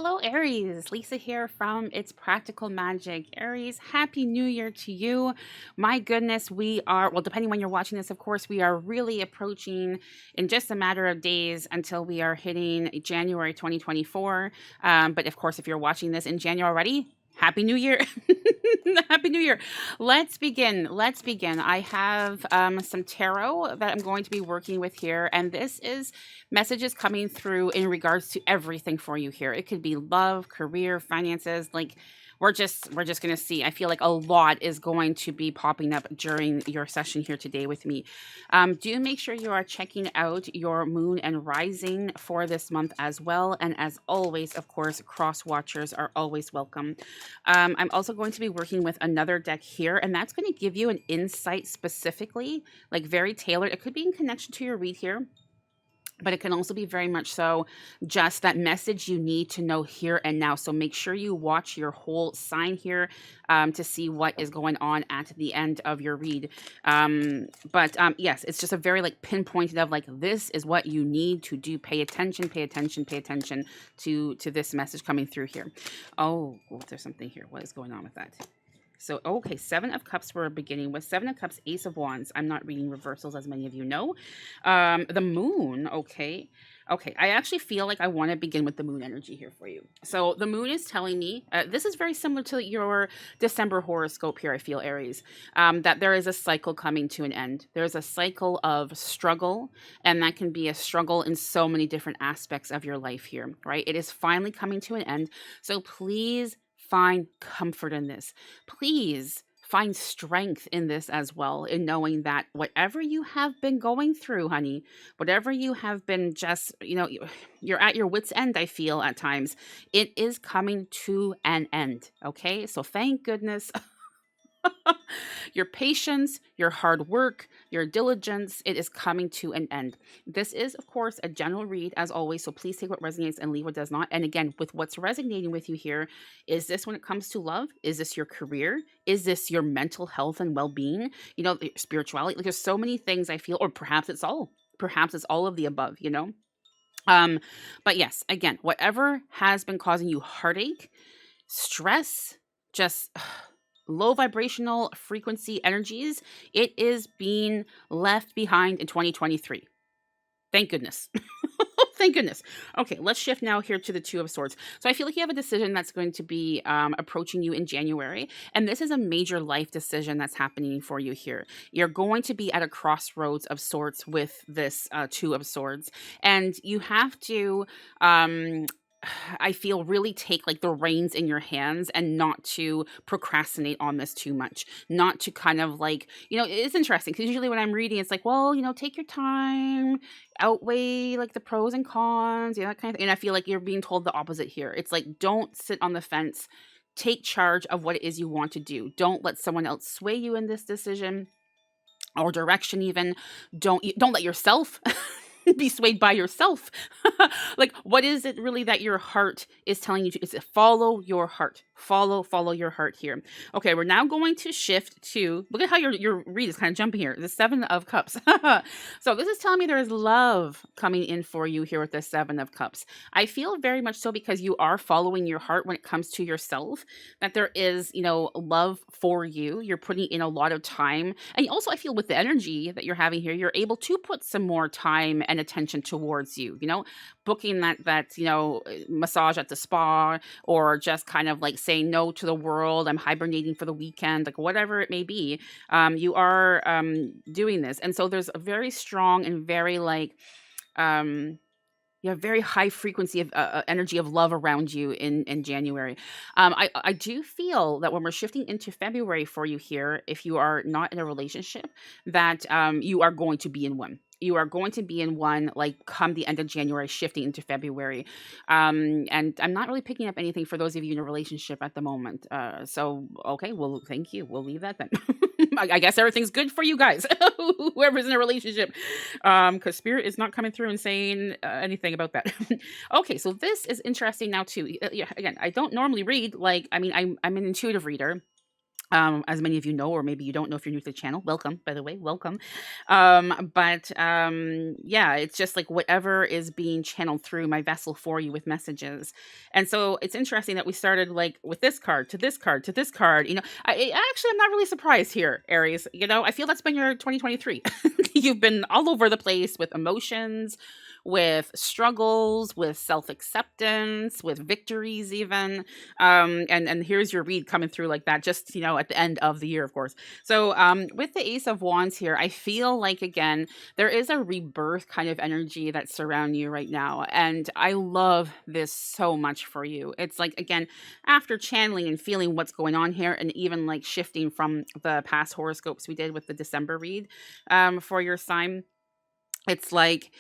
Hello, Aries. Lisa here from It's Practical Magic. Aries, Happy New Year to you. My goodness, we are, well, depending when you're watching this, of course, we are really approaching in just a matter of days until we are hitting January 2024. But of course, if you're watching this in January already, Happy New Year. Happy New Year. Let's begin. Let's begin. I have some tarot that I'm going to be working with here, and this is messages coming through in regards to everything for you here. It could be love, career, finances, like we're just going to see. I feel like a lot is going to be popping up during your session here today with me. Do make sure you are checking out your moon and rising for this month as well. And as always, of course, cross watchers are always welcome. I'm also going to be working with another deck here, and that's going to give you an insight specifically, like very tailored. It could be in connection to your read here, but it can also be very much so just that message you need to know here and now. So make sure you watch your whole sign here to see what is going on at the end of your read. Yes, it's just a very like pinpointed of like, this is what you need to do. Pay attention, pay attention, pay attention to this message coming through here. Oh, there's something here. What is going on with that? So, okay, Seven of Cups we're beginning with. Seven of Cups, Ace of Wands. I'm not reading reversals, as many of you know. The Moon, okay. Okay, I actually feel like I want to begin with the Moon energy here for you. So the Moon is telling me, this is very similar to your December horoscope here, I feel, Aries, that there is a cycle coming to an end. There's a cycle of struggle, and that can be a struggle in so many different aspects of your life here, right? It is finally coming to an end. So please find comfort in this. Please find strength in this as well, in knowing that whatever you have been going through, honey, whatever you have been just, you're at your wit's end, I feel at times, it is coming to an end. Okay. So thank goodness. Your patience, your hard work, your diligence, it is coming to an end. This is, of course, a general read as always, so please take what resonates and leave what does not. And again, with what's resonating with you here, is this when it comes to love? Is this your career? Is this your mental health and well-being? Spirituality. Like, there's so many things I feel, or perhaps it's all. Perhaps it's all of the above. But yes, again, whatever has been causing you heartache, stress, just low vibrational frequency energies, it is being left behind in 2023. Thank goodness. Thank goodness. Okay, let's shift now here to the Two of Swords. So I feel like you have a decision that's going to be approaching you in January. And this is a major life decision that's happening for you here. You're going to be at a crossroads of sorts with this Two of Swords. And you have to I feel really take like the reins in your hands and not to procrastinate on this too much, not to kind of like, it's interesting because usually when I'm reading, it's like, well, take your time, outweigh like the pros and cons, that kind of thing. And I feel like you're being told the opposite here. It's like, don't sit on the fence, take charge of what it is you want to do. Don't let someone else sway you in this decision or direction even. Don't let yourself be swayed by yourself. Like, what is it really that your heart is telling you to? Is it follow your heart? Follow your heart here. Okay, we're now going to shift to, look at how your read is kind of jumping here. The Seven of Cups. So this is telling me there is love coming in for you here with the Seven of Cups. I feel very much so because you are following your heart when it comes to yourself, that there is, love for you. You're putting in a lot of time. And also I feel with the energy that you're having here, you're able to put some more time and attention towards you, booking that massage at the spa, or just kind of like saying no to the world. I'm hibernating for the weekend, like whatever it may be. You are doing this. And so there's a very strong and very like, you have very high frequency of energy of love around you in January. I do feel that when we're shifting into February for you here, if you are not in a relationship, that you are going to be in one. You are going to be in one, like come the end of January, shifting into February. And I'm not really picking up anything for those of you in a relationship at the moment. So, okay, well, thank you. We'll leave that then. I guess everything's good for you guys, whoever's in a relationship, because Spirit is not coming through and saying anything about that. Okay, so this is interesting now too. Yeah, again, I don't normally read, like, I'm an intuitive reader. As many of you know, or maybe you don't know if you're new to the channel, welcome, by the way, welcome. Yeah, it's just like whatever is being channeled through my vessel for you with messages. And so it's interesting that we started like with this card to this card to this card. Actually, I'm not really surprised here, Aries. I feel that's been your 2023. You've been all over the place with emotions, with struggles, with self-acceptance, with victories even. And here's your read coming through like that, just at the end of the year, of course. So with the Ace of Wands here, I feel like again there is a rebirth kind of energy that's surrounding you right now, and I love this so much for you. It's like, again, after channeling and feeling what's going on here, and even like shifting from the past horoscopes we did with the December read for your sign, it's like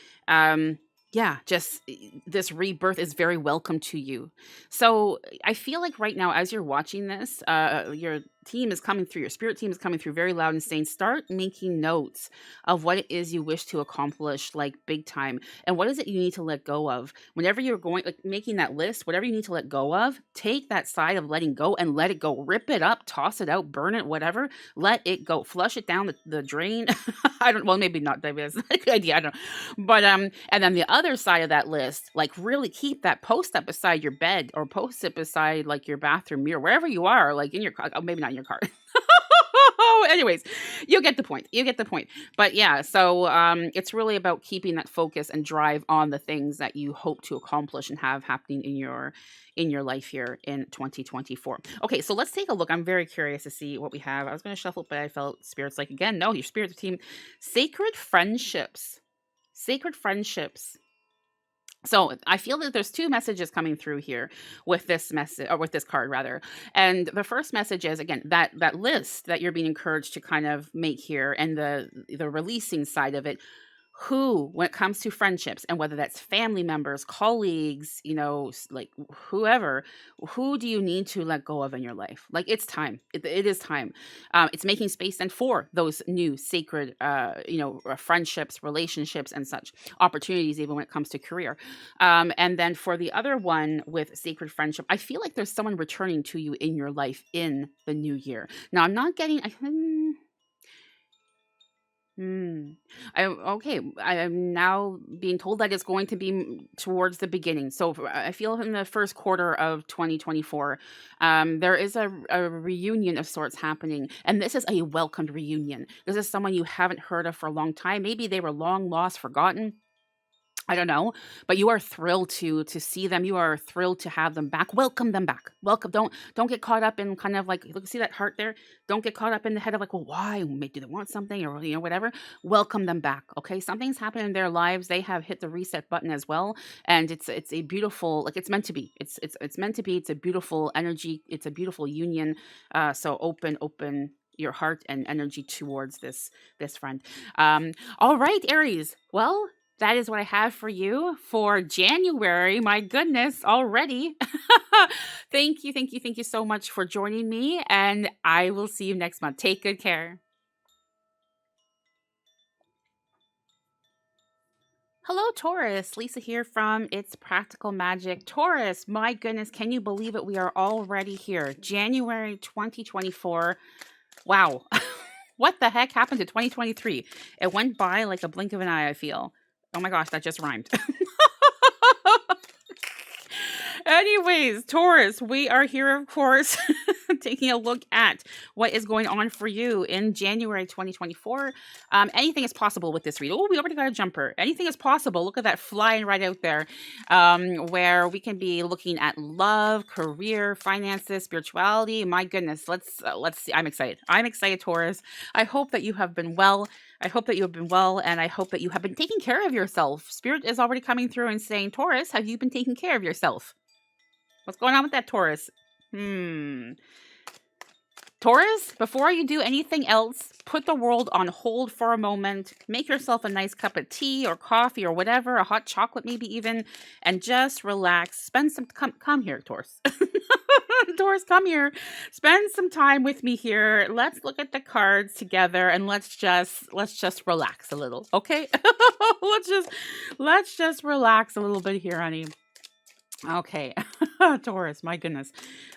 yeah, just this rebirth is very welcome to you. So I feel like right now, as you're watching this, your team is coming through, your spirit team is coming through very loud and saying, start making notes of what it is you wish to accomplish, like big time, and what is it you need to let go of. Whenever you're going, like making that list, whatever you need to let go of, take that side of letting go and let it go. Rip it up, toss it out, burn it, whatever. Let it go. Flush it down the drain. Well, maybe not. That's a good idea. I don't know. But and then the other side of that list, like really keep that post up beside your bed, or post it beside like your bathroom mirror, wherever you are, like in your car. Oh, maybe not in your car. Anyways, you get the point. You get the point. But yeah, so it's really about keeping that focus and drive on the things that you hope to accomplish and have happening in your life here in 2024. Okay, so let's take a look. I'm very curious to see what we have. I was going to shuffle, but I felt spirits like, again, no, your spirit team, sacred friendships. Sacred friendships. So I feel that there's two messages coming through here with this message, or with this card rather. And the first message is, again, that list that you're being encouraged to kind of make here, and the releasing side of it. Who, when it comes to friendships, and whether that's family members, colleagues, like whoever, who do you need to let go of in your life? Like, it's time. It is time. It's making space then for those new sacred, friendships, relationships, and such opportunities, even when it comes to career. And then for the other one with sacred friendship, I feel like there's someone returning to you in your life in the new year. Now, I'm not getting. Okay. I am now being told that it's going to be towards the beginning. So I feel in the first quarter of 2024, there is a reunion of sorts happening. And this is a welcomed reunion. This is someone you haven't heard of for a long time. Maybe they were long lost, forgotten. I don't know, but you are thrilled to see them. You are thrilled to have them back. Welcome them back. Welcome. Don't get caught up in kind of like, look, see that heart there? Don't get caught up in the head of like, well, why? Maybe do they want something, or whatever. Welcome them back. Okay, something's happened in their lives. They have hit the reset button as well, and it's a beautiful, like, it's meant to be. It's meant to be. It's a beautiful energy. It's a beautiful union. So open your heart and energy towards this friend. All right, Aries. Well, that is what I have for you for January. My goodness, already. Thank you so much for joining me, and I will see you next month. Take good care. Hello, Taurus. Lisa here from It's Practical Magic. Taurus, my goodness, can you believe it? We are already here. January 2024. Wow. What the heck happened to 2023? It went by like a blink of an eye, I feel. Oh my gosh, that just rhymed. Anyways, Taurus, we are here, of course, taking a look at what is going on for you in January 2024. Anything is possible with this read. Oh, we already got a jumper. Anything is possible. Look at that flying right out there, where we can be looking at love, career, finances, spirituality. My goodness, let's see. I'm excited. I'm excited, Taurus. I hope that you have been well. I hope that you have been well, and I hope that you have been taking care of yourself. Spirit is already coming through and saying, Taurus, have you been taking care of yourself? What's going on with that, Taurus? Taurus, before you do anything else, put the world on hold for a moment. Make yourself a nice cup of tea or coffee or whatever, a hot chocolate maybe even, and just relax. Spend some come here, Taurus. Taurus, come here. Spend some time with me here. Let's look at the cards together, and let's just relax a little, okay? let's just relax a little bit here, honey. Okay. Taurus, my goodness.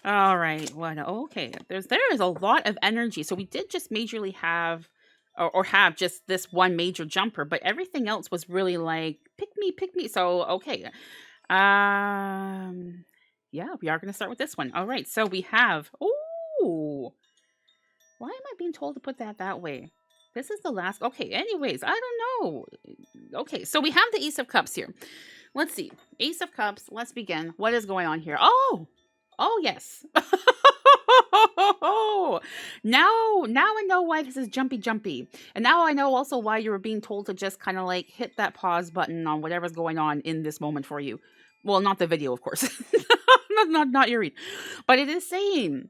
All right. What? Okay. There is a lot of energy. So we did just majorly have or have just this one major jumper, but everything else was really like pick me, pick me. So okay. Um yeah, we are gonna start with this one. All right. So we have oh, why am I being told to put that way? This is the last. Okay, anyways, I don't know. Okay, so we have the Ace of Cups here. Let's see. Ace of Cups. Let's begin. What is going on here? Oh, oh yes. Now I know why this is jumpy, jumpy, and now I know also why you were being told to just kind of like hit that pause button on whatever's going on in this moment for you. Well, not the video, of course, not your read, but it is saying.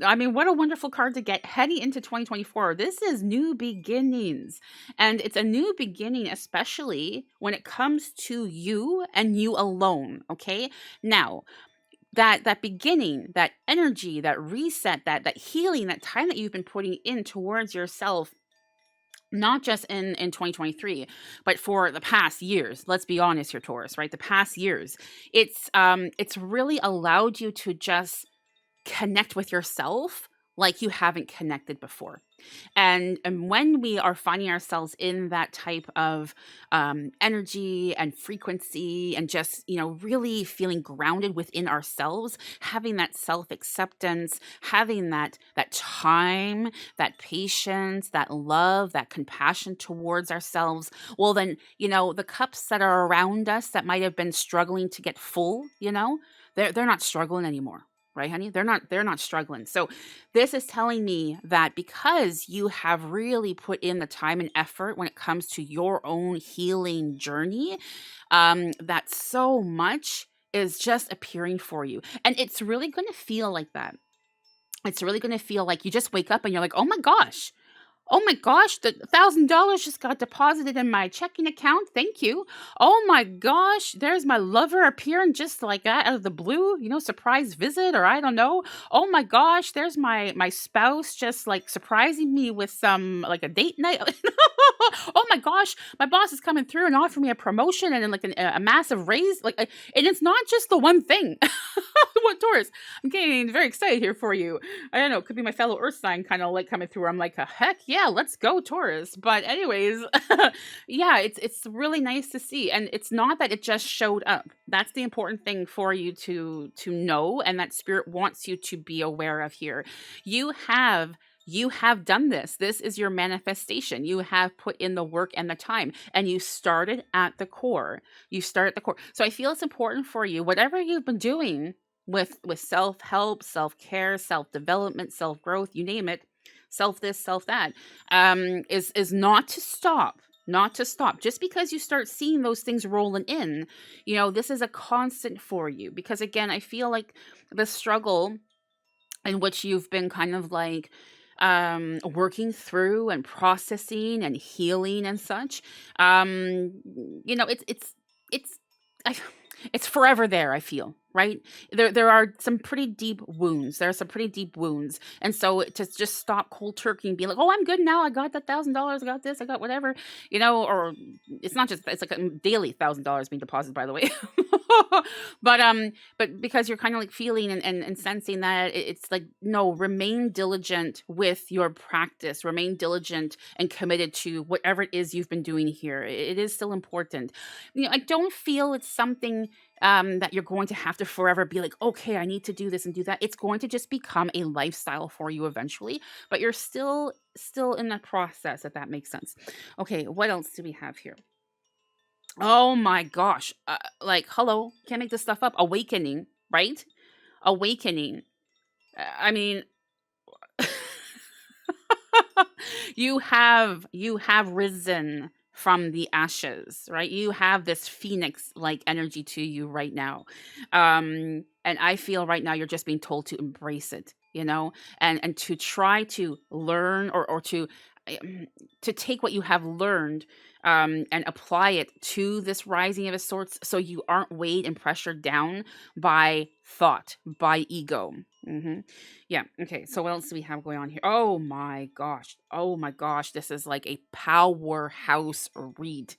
I mean, what a wonderful card to get heading into 2024. This is new beginnings. And it's a new beginning, especially when it comes to you and you alone. Okay. Now, that beginning, that energy, that reset, that healing, that time that you've been putting in towards yourself, not just in 2023, but for the past years. Let's be honest here, Taurus, right? The past years. It's really allowed you to just connect with yourself like you haven't connected before. And when we are finding ourselves in that type of energy and frequency and just really feeling grounded within ourselves, having that self-acceptance, having that time, that patience, that love, that compassion towards ourselves, well then the cups that are around us that might have been struggling to get full, they're not struggling anymore. Right, honey? They're not struggling. So this is telling me that because you have really put in the time and effort when it comes to your own healing journey, that so much is just appearing for you. And it's really going to feel like that. It's really going to feel like you just wake up and you're like, oh my gosh, the $1,000 just got deposited in my checking account. Thank you. Oh my gosh, there's my lover appearing just like that out of the blue, surprise visit, or I don't know. Oh my gosh, there's my spouse just like surprising me with some like a date night. Oh my gosh, my boss is coming through and offering me a promotion and like a massive raise. And it's not just the one thing. What, Taurus? I'm getting very excited here for you. I don't know, it could be my fellow Earth sign kind of like coming through. I'm like, heck yeah, let's go, Taurus. But anyways, yeah, it's really nice to see. And it's not that it just showed up. That's the important thing for you to know, and that spirit wants you to be aware of here. You have done this. This is your manifestation. You have put in the work and the time, and you started at the core. So I feel it's important for you, whatever you've been doing with self-help, self-care, self-development, self-growth, you name it, self this, self that, is not to stop. Not to stop. Just because you start seeing those things rolling in, this is a constant for you. Because again, I feel like the struggle in which you've been kind of like working through and processing and healing and such, it's I, it's forever there, I feel, right? There are some pretty deep wounds. There are some pretty deep wounds. And so to just stop cold turkey and be like, oh, I'm good now. I got that $1,000. I got this. I got whatever, or it's not just, it's like a daily $1,000 being deposited, by the way. But because you're kind of like feeling and sensing that it's like, no, remain diligent with your practice, remain diligent and committed to whatever it is you've been doing here. It is still important. I don't feel it's something that you're going to have to forever be like, okay, I need to do this and do that. It's going to just become a lifestyle for you eventually, but you're still in the process, if that makes sense. Okay, what else do we have here? Oh my gosh. Hello, can't make this stuff up. Awakening, right? Awakening. I mean, you have risen from the ashes, right? You have this phoenix like energy to you right now. And I feel right now you're just being told to embrace it, and to try to learn or to take what you have learned and apply it to this rising of a sorts, so you aren't weighed and pressured down by thought, by ego. Yeah. Okay. So what else do we have going on here? Oh my gosh. Oh my gosh. This is like a powerhouse read.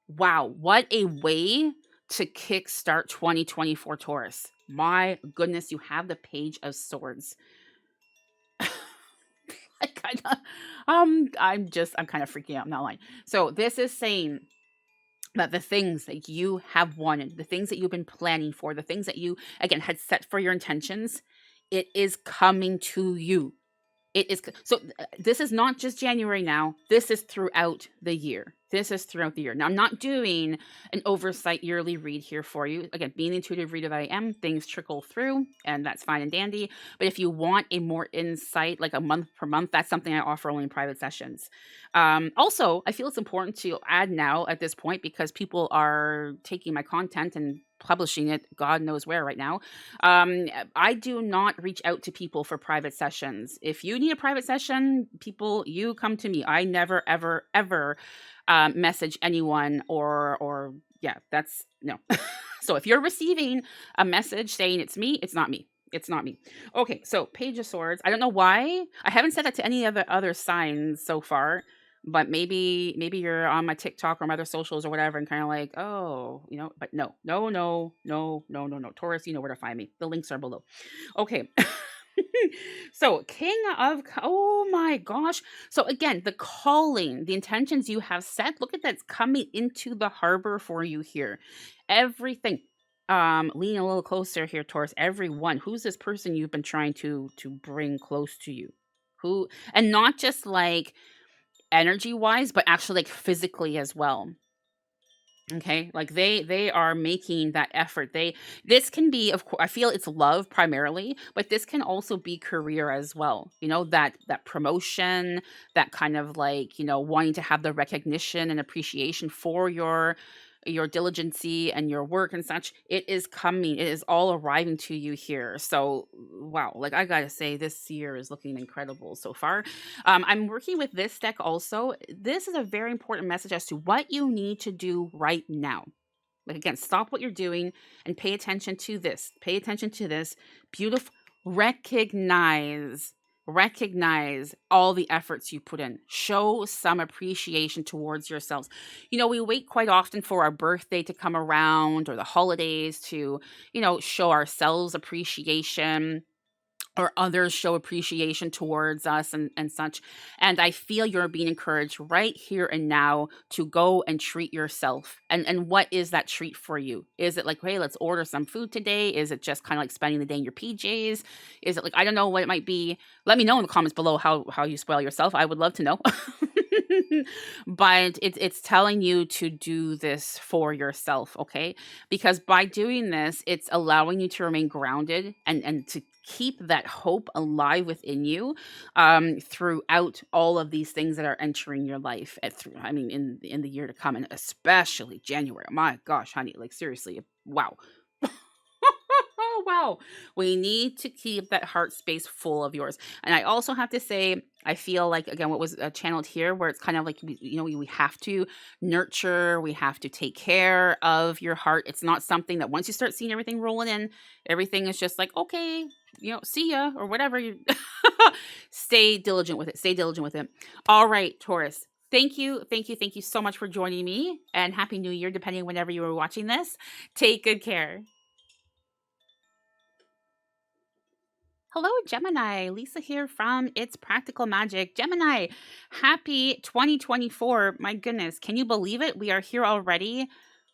Wow. What a way to kickstart 2024 Taurus. My goodness, you have the Page of Swords. I kind of, I'm kind of freaking out, I'm not lying. So this is saying that the things that you have wanted, the things that you've been planning for, the things that you, again, had set for your intentions, it is coming to you. It is so. This is not just January now. This is throughout the year. This is throughout the year. Now, I'm not doing an oversight yearly read here for you. Again, being the intuitive reader that I am, things trickle through, and that's fine and dandy. But if you want a more insight, like a month per month, that's something I offer only in private sessions. Also, I feel it's important to add now at this point, because people are taking my content and publishing it God knows where right now. I do not reach out to people for private sessions. If you need a private session, people, you come to me. I never, ever, ever message anyone or yeah, that's no. So if you're receiving a message saying it's me, it's not me. It's not me. Okay, so Page of Swords. I don't know why. I haven't said that to any other signs so far. But maybe you're on my TikTok or my other socials or whatever, and kind of like, oh, but no. Taurus, you know where to find me. The links are below. Okay. So oh my gosh. So again, the calling, the intentions you have set, look at that's coming into the harbor for you here. Everything. Lean a little closer here, Taurus. Everyone. Who's this person you've been trying to bring close to you? Who, and not just like energy wise, but actually like physically as well. Okay, like they are making that effort. This can be, of course, I feel it's love primarily, but this can also be career as well. That promotion, that kind of like, wanting to have the recognition and appreciation for your diligency and your work and such. It is coming. It is all arriving to you here. So wow, like I gotta say, this year is looking incredible so far. I'm working with this deck also. This is a very important message as to what you need to do right now. Like again, stop what you're doing and pay attention to this. Pay attention to this. Beautiful. Recognize all the efforts you put in. Show some appreciation towards yourselves. We wait quite often for our birthday to come around or the holidays to, show ourselves appreciation, or others show appreciation towards us and such. And I feel you're being encouraged right here and now to go and treat yourself. And what is that treat for you? Is it like, hey, let's order some food today? Is it just kind of like spending the day in your PJs? Is it like, I don't know what it might be. Let me know in the comments below how you spoil yourself. I would love to know. But it's telling you to do this for yourself, okay? Because by doing this, it's allowing you to remain grounded and to keep that hope alive within you throughout all of these things that are entering your life in the year to come, and especially January. My gosh, honey, like seriously, wow. Oh, wow. We need to keep that heart space full of yours. And I also have to say, I feel like, again, what was channeled here, where it's kind of like, we have to nurture, we have to take care of your heart. It's not something that once you start seeing everything rolling in, everything is just like, okay, see ya, or whatever. You stay diligent with it. Stay diligent with it. All right, Taurus. Thank you so much for joining me, and Happy New Year, depending on whenever you were watching this. Take good care. Hello, Gemini. Lisa here from It's Practical Magic. Gemini, happy 2024. My goodness, can you believe it? We are here already.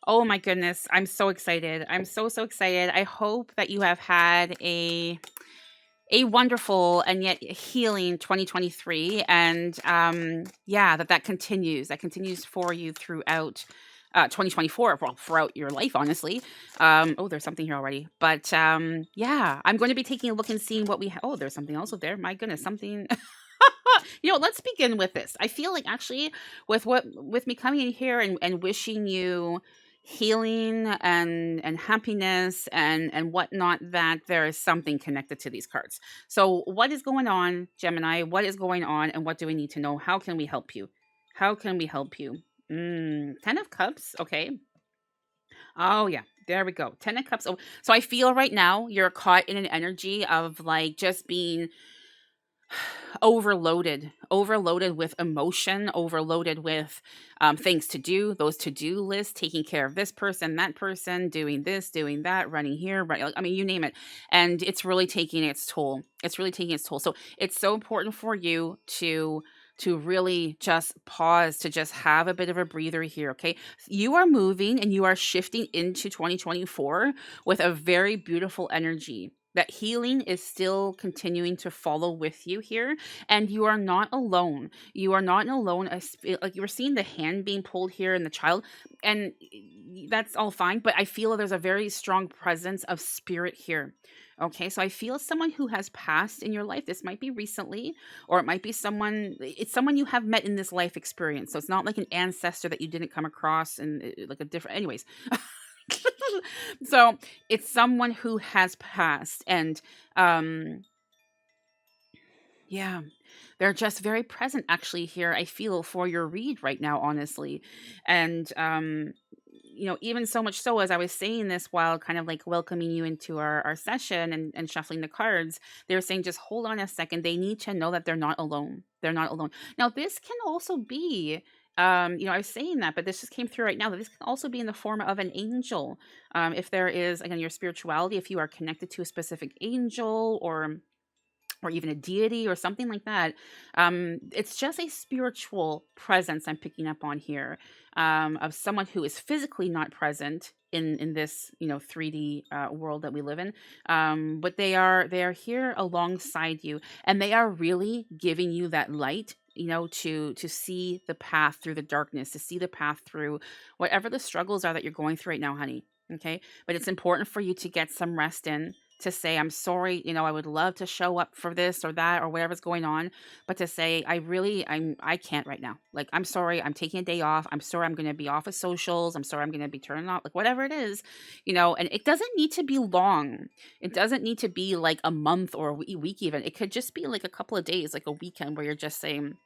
Oh my goodness, I'm so excited. I'm so excited. I hope that you have had a wonderful and yet healing 2023, and that continues for you throughout 2024, well, throughout your life, honestly. There's something here already. But I'm going to be taking a look and seeing what we have. Oh, there's something else there. My goodness, something. Let's begin with this. I feel like actually with me coming in here and wishing you healing and happiness and whatnot, that there is something connected to these cards. So what is going on, Gemini? What is going on, and what do we need to know? How can we help you? 10 of Cups. Okay. Oh yeah, there we go. 10 of Cups. So I feel right now you're caught in an energy of like just being overloaded with emotion, overloaded with things to do, those to-do lists, taking care of this person, that person, doing this, doing that, running here, right? I mean, you name it. And it's really taking its toll. It's really taking its toll. So it's so important for you to really just pause, to just have a bit of a breather here. Okay, you are moving and you are shifting into 2024 with a very beautiful energy. That healing is still continuing to follow with you here, and you are not alone. You are not alone. Like you were seeing the hand being pulled here and the child, and that's all fine. But I feel there's a very strong presence of spirit here. Okay, so I feel someone who has passed in your life. This might be recently, or it might be someone. It's someone you have met in this life experience. So it's not like an ancestor that you didn't come across and like a different. Anyways, so it's someone who has passed, and um yeah, they're just very present actually here, I feel, for your read right now, honestly. And even so much so, as I was saying this while kind of like welcoming you into our session and shuffling the cards, they were saying just hold on a second. They need to know that they're not alone. They're not alone. Now this can also be I was saying that, but this just came through right now, that this can also be in the form of an angel. If there is, again, your spirituality, if you are connected to a specific angel or even a deity or something like that. It's just a spiritual presence I'm picking up on here, of someone who is physically not present in this 3D world that we live in, but they are here alongside you, and they are really giving you that light, to see the path through the darkness, to see the path through whatever the struggles are that you're going through right now, honey. Okay, but it's important for you to get some rest in, to say, I'm sorry, I would love to show up for this or that or whatever's going on, but to say, I can't right now. Like, I'm sorry, I'm taking a day off. I'm sorry, I'm going to be off of socials. I'm sorry, I'm going to be turning off, like whatever it is, and it doesn't need to be long. It doesn't need to be like a month or a week even. It could just be like a couple of days, like a weekend where you're just saying,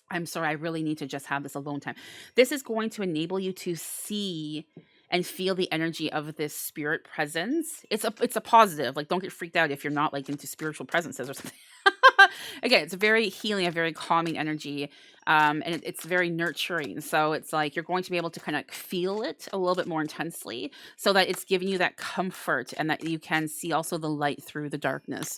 I'm sorry, I really need to just have this alone time. This is going to enable you to see and feel the energy of this spirit presence. It's a positive. Like, don't get freaked out if you're not like into spiritual presences or something. Again, it's a very healing, a very calming energy, and it's very nurturing. So it's like you're going to be able to kind of feel it a little bit more intensely, so that it's giving you that comfort and that you can see also the light through the darkness.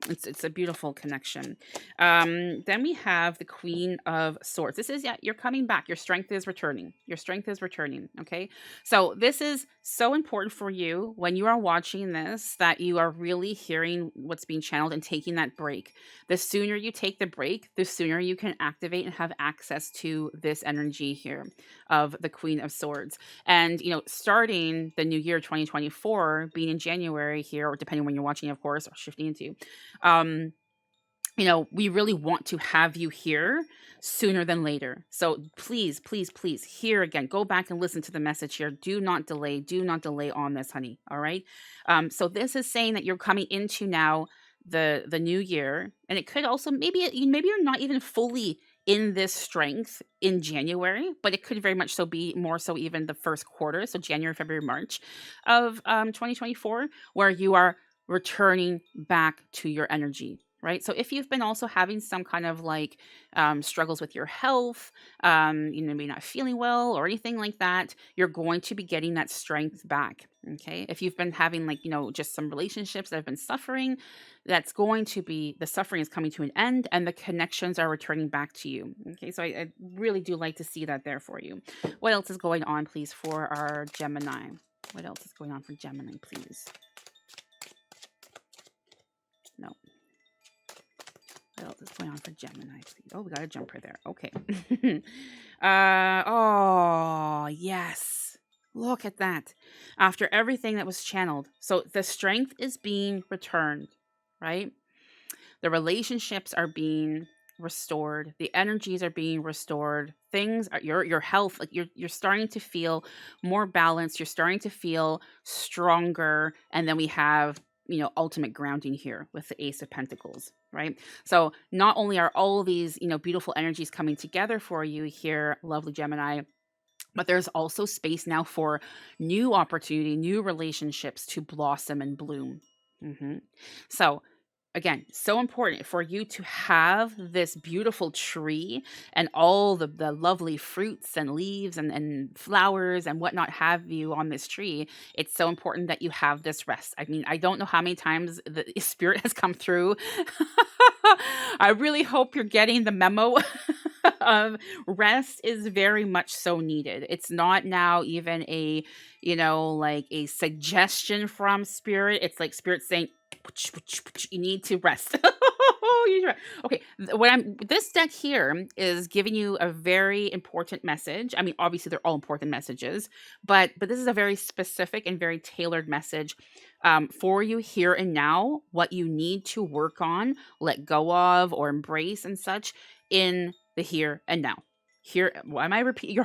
It's a beautiful connection. Then we have the Queen of Swords. This is, yeah, you're coming back. Your strength is returning. Your strength is returning. Okay. So this is so important for you when you are watching this, that you are really hearing what's being channeled and taking that break. The sooner you take the break, the sooner you can activate and have access to this energy here of the Queen of Swords. And, starting the new year 2024, being in January here, or depending when you're watching, of course, or shifting into, um, we really want to have you here sooner than later. So please, please, please, here again, go back and listen to the message here. Do not delay. Do not delay on this, honey. All right. So this is saying that you're coming into now the new year, and it could also maybe you're not even fully in this strength in January, but it could very much so be more so even the first quarter, so January, February, March of 2024, where you are returning back to your energy, right? So if you've been also having some kind of like struggles with your health, maybe not feeling well or anything like that, you're going to be getting that strength back. Okay. If you've been having like, just some relationships that have been suffering, that's going to be, the suffering is coming to an end and the connections are returning back to you. Okay. So I really do like to see that there for you. What else is going on, please, for our Gemini? What else is going on for Gemini, please? No. What else is going on for Gemini, please? Oh, we got a jumper there. Okay. Oh, yes. Look at that. After everything that was channeled. So the strength is being returned, right? The relationships are being restored. The energies are being restored. Things are, your health, like you're starting to feel more balanced. You're starting to feel stronger. And then we have, ultimate grounding here with the Ace of Pentacles, right? So not only are all these, beautiful energies coming together for you here, lovely Gemini, but there's also space now for new opportunity, new relationships to blossom and bloom. So again, so important for you to have this beautiful tree and all the lovely fruits and leaves and flowers and whatnot have you on this tree. It's so important that you have this rest. I mean, I don't know how many times the spirit has come through. I really hope you're getting the memo of rest is very much so needed. It's not now even a, like a suggestion from spirit. It's like spirit saying, you need to rest. You need to rest. Okay, this deck here is giving you a very important message. I mean, obviously they're all important messages, but this is a very specific and very tailored message for you here and now. What you need to work on, let go of, or embrace and such in the here and now. Here, why am I repeating your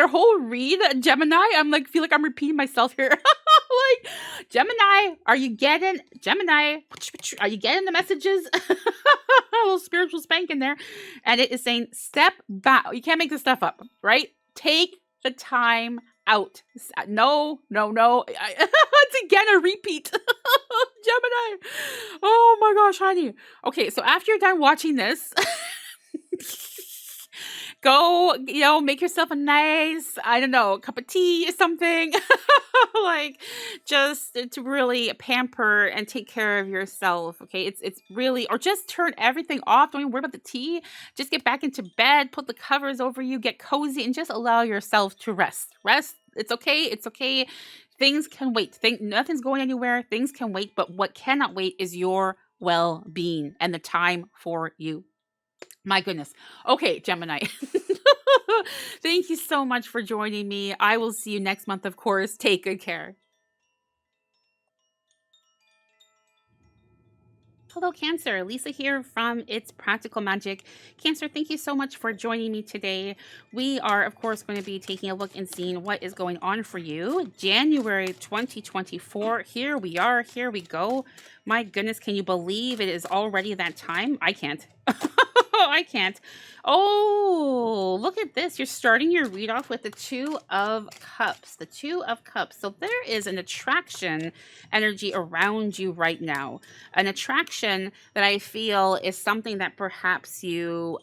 whole read, Gemini? I'm like, feel like I'm repeating myself here. Like, Gemini, are you getting the messages? A little spiritual spank in there. And it is saying, step back. You can't make this stuff up, right? Take the time out. No. It's again a repeat. Gemini. Oh my gosh, honey. Okay, so after you're done watching this, go, make yourself a nice, I don't know, cup of tea or something. Like, just to really pamper and take care of yourself. Okay, it's really, or just turn everything off. Don't even worry about the tea. Just get back into bed, put the covers over you, get cozy, and just allow yourself to rest. It's okay. Things can wait. Nothing's going anywhere. Things can wait. But what cannot wait is your well-being and the time for you. My goodness. Okay, Gemini. Thank you so much for joining me. I will see you next month, of course. Take good care. Hello, Cancer. Lisa here from It's Practical Magic. Cancer, thank you so much for joining me today. We are, of course, going to be taking a look and seeing what is going on for you. January 2024. Here we are. Here we go. My goodness, can you believe it is already that time? I can't. I can't. Oh, look at this. You're starting your read off with the Two of Cups. The Two of Cups. So there is an attraction energy around you right now. An attraction that I feel is something that perhaps you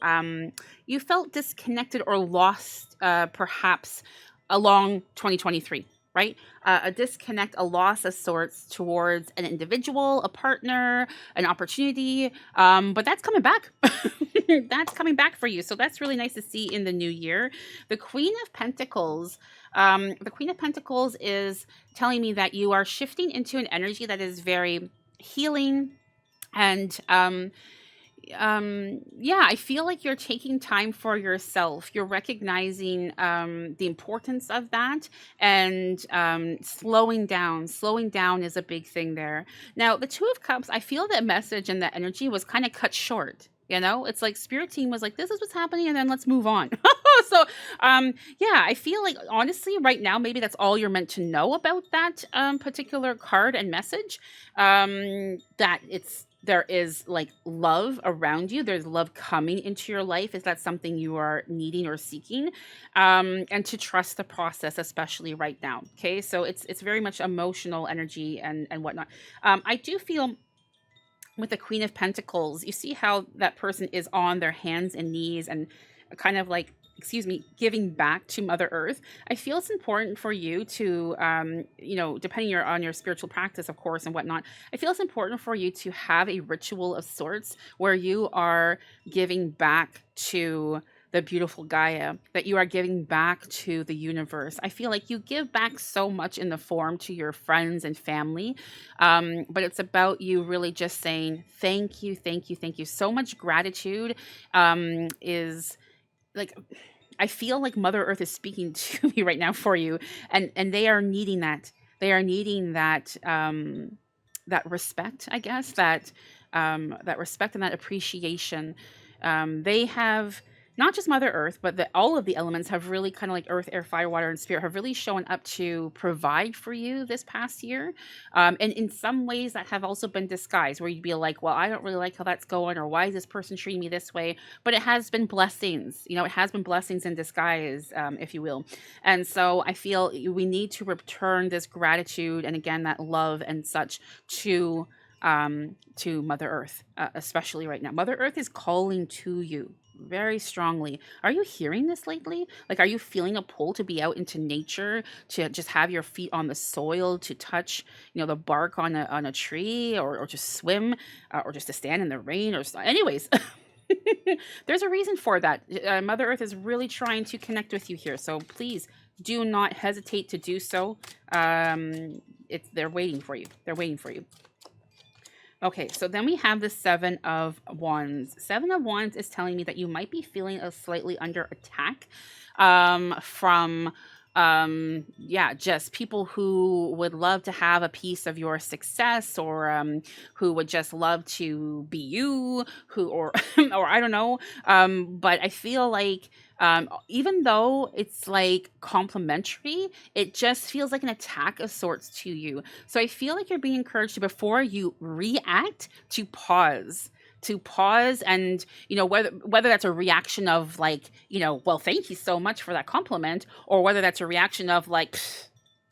felt disconnected or lost perhaps along 2023. Right? A disconnect, a loss of sorts towards an individual, a partner, an opportunity. But that's coming back. That's coming back for you. So that's really nice to see in the new year. The Queen of Pentacles. The Queen of Pentacles is telling me that you are shifting into an energy that is very healing and yeah, I feel like you're taking time for yourself. You're recognizing the importance of that and slowing down. Slowing down is a big thing there. Now, the Two of Cups, I feel that message and that energy was kind of cut short. It's like spirit team was like, this is what's happening, and then let's move on. So, yeah, I feel like honestly, right now, maybe that's all you're meant to know about that particular card and message. That there is like love around you. There's love coming into your life. Is that something you are needing or seeking? And to trust the process, especially right now. Okay, so it's very much emotional energy and whatnot. I do feel with the Queen of Pentacles, you see how that person is on their hands and knees and kind of like, giving back to Mother Earth. I feel it's important for you to, depending on your spiritual practice, of course, and whatnot, I feel it's important for you to have a ritual of sorts where you are giving back to the beautiful Gaia, that you are giving back to the universe. I feel like you give back so much in the form to your friends and family, but it's about you really just saying, thank you. So much gratitude is like, I feel like Mother Earth is speaking to me right now for you, and they are needing that. They are needing that that respect, I guess, that respect and that appreciation. They have not just Mother Earth, but all of the elements have really kind of like earth, air, fire, water, and spirit have really shown up to provide for you this past year. And in some ways that have also been disguised, where you'd be like, well, I don't really like how that's going, or why is this person treating me this way? But it has been blessings. It has been blessings in disguise, if you will. And so I feel we need to return this gratitude and again, that love and such to to Mother Earth, especially right now. Mother Earth is calling to you very strongly. Are you hearing this lately? Like, are you feeling a pull to be out into nature, to just have your feet on the soil, to touch, the bark on a tree, or just swim, or just to stand in the rain, anyways. There's a reason for that. Mother Earth is really trying to connect with you here. So please do not hesitate to do so. They're waiting for you. They're waiting for you. Okay, so then we have the Seven of Wands. Seven of Wands is telling me that you might be feeling slightly under attack from just people who would love to have a piece of your success, or who would just love to be you, or I don't know. But I feel like even though it's like complimentary, it just feels like an attack of sorts to you. So I feel like you're being encouraged to, before you react, to pause. And whether that's a reaction of like, well, thank you so much for that compliment, or whether that's a reaction of like,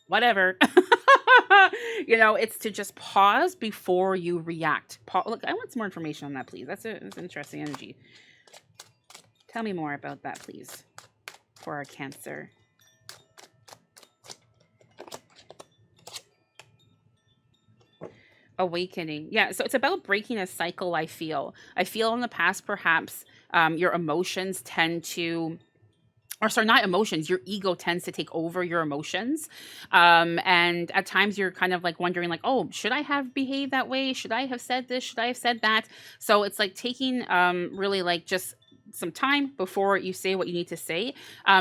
whatever. It's to just pause before you react. Look, I want some more information on that, please. That's an interesting energy. Tell me more about that, please, for our Cancer. Awakening. Yeah, so it's about breaking a cycle, I feel. In the past, perhaps, your emotions tend to, or sorry, not emotions, your ego tends to take over your emotions. And at times you're kind of like wondering like, oh, should I have behaved that way? Should I have said this? Should I have said that? So it's like taking really like just some time before you say what you need to say,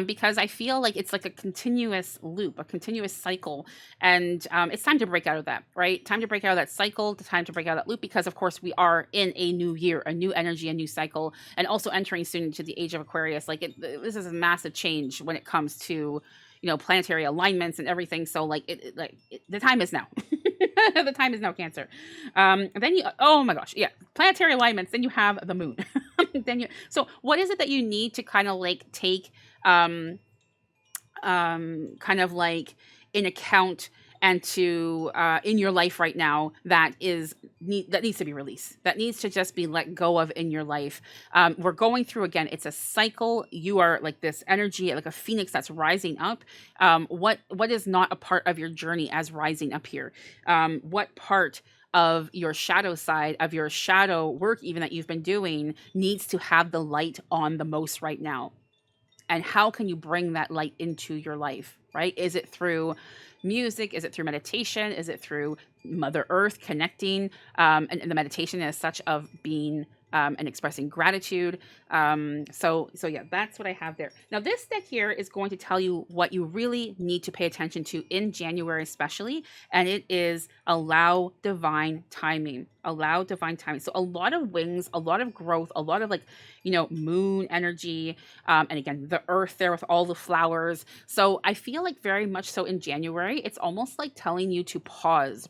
because I feel like it's like a continuous loop, a continuous cycle, and it's time to break out of that, right? Time to break out of that cycle, time to break out of that loop, because of course we are in a new year, a new energy, a new cycle, and also entering soon into the age of Aquarius. Like this is a massive change when it comes to planetary alignments and everything. So like the time is now. The time is now, Cancer. Then oh my gosh, yeah, planetary alignments. Then you have the moon. So what is it that you need to kind of like take, kind of like in account, and to in your life right now, that needs to be released, that needs to just be let go of in your life. We're going through, again, it's a cycle. You are like this energy, like a phoenix that's rising up. What is not a part of your journey as rising up here? What part of your shadow side, of your shadow work even that you've been doing, needs to have the light on the most right now? And how can you bring that light into your life, right? Is it through music? Is it through meditation? Is it through Mother Earth connecting, and the meditation as such of being and expressing gratitude? So yeah, that's what I have there. Now this deck here is going to tell you what you really need to pay attention to in January especially, and it is allow divine timing. Allow divine timing. So a lot of wings, a lot of growth, a lot of like, moon energy, and again, the earth there with all the flowers. So I feel like very much so in January, it's almost like telling you to pause,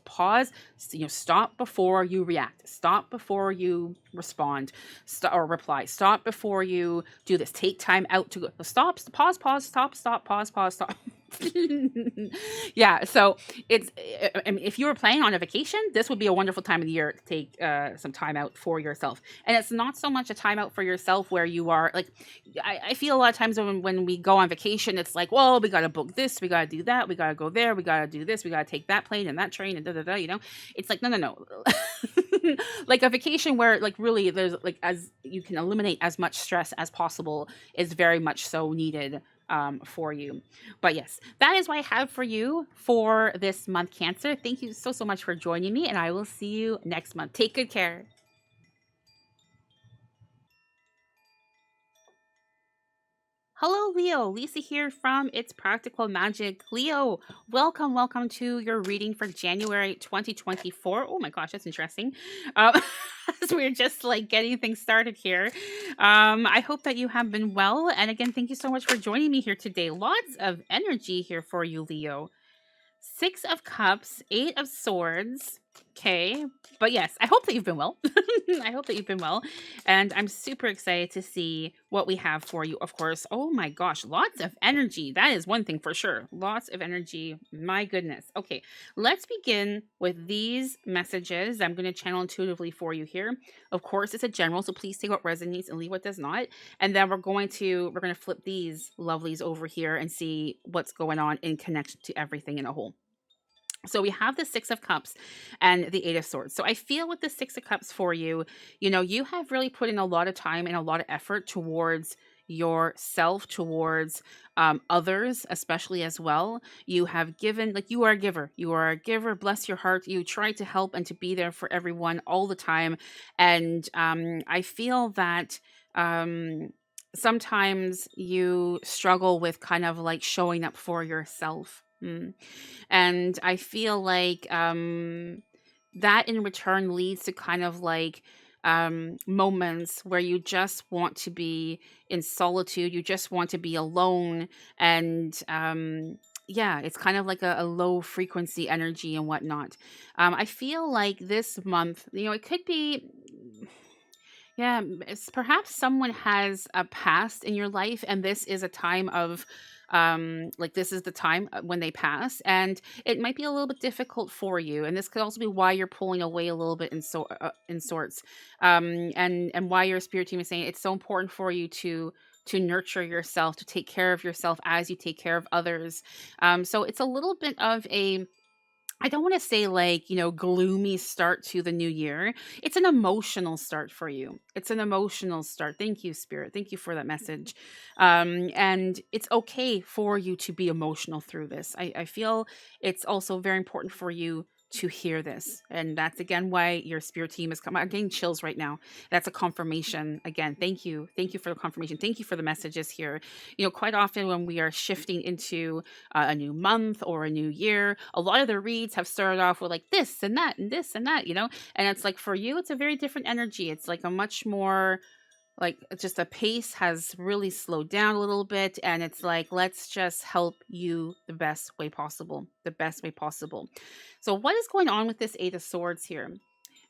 stop before you react, stop before you respond, or reply, stop before you do this, take time out to go, stop, pause, stop, pause, stop. Yeah, so it's, I mean, if you were planning on a vacation, this would be a wonderful time of the year to take some time out for yourself. And it's not so much a time out for yourself where you are like, I feel a lot of times when we go on vacation, it's like, well, we got to book this, we got to do that, we got to go there, we got to do this, we got to take that plane and that train and it's like, no. Like a vacation where like really there's like, as you can eliminate as much stress as possible, is very much so needed for you. But yes, that is what I have for you for this month, Cancer. Thank you so much for joining me, and I will see you next month. Take good care. Hello, Leo. Lisa here from It's Practical Magic. Leo, welcome to your reading for January 2024. Oh my gosh, that's interesting. As we're just like getting things started here. I hope that you have been well. And again, thank you so much for joining me here today. Lots of energy here for you, Leo. 6 of Cups, 8 of Swords, Okay. But yes, I hope that you've been well. I hope that you've been well. And I'm super excited to see what we have for you, of course. Oh my gosh, lots of energy. That is one thing for sure. Lots of energy. My goodness. Okay, let's begin with these messages. I'm going to channel intuitively for you here. Of course, it's a general, so please take what resonates and leave what does not. And then we're going to flip these lovelies over here and see what's going on in connection to everything in a whole. So we have the Six of Cups and the Eight of Swords. So I feel with the Six of Cups for you, you have really put in a lot of time and a lot of effort towards yourself, towards others, especially as well. You have given, like you are a giver. You are a giver. Bless your heart. You try to help and to be there for everyone all the time. And I feel that sometimes you struggle with kind of like showing up for yourself. And I feel like that in return leads to kind of like moments where you just want to be in solitude, you just want to be alone. And yeah, it's kind of like a low frequency energy and whatnot. I feel like this month, it could be. Yeah, it's perhaps someone has a past in your life, and this is a time of, like this is the time when they pass, and it might be a little bit difficult for you, and this could also be why you're pulling away a little bit in sorts, and why your spirit team is saying it's so important for you to nurture yourself, to take care of yourself as you take care of others. So it's a little bit of a, I don't want to say like, gloomy start to the new year. It's an emotional start for you. It's an emotional start. Thank you, Spirit. Thank you for that message. And it's okay for you to be emotional through this. I feel it's also very important for you to hear this. And that's again why your spirit team is coming. I'm getting chills right now. That's a confirmation. Again, thank you. Thank you for the confirmation. Thank you for the messages here. Quite often when we are shifting into a new month or a new year, a lot of the reads have started off with like this and that and this and that, and it's like for you, it's a very different energy. It's like a much more like just the pace has really slowed down a little bit, and it's like let's just help you the best way possible, so what is going on with this Eight of Swords here?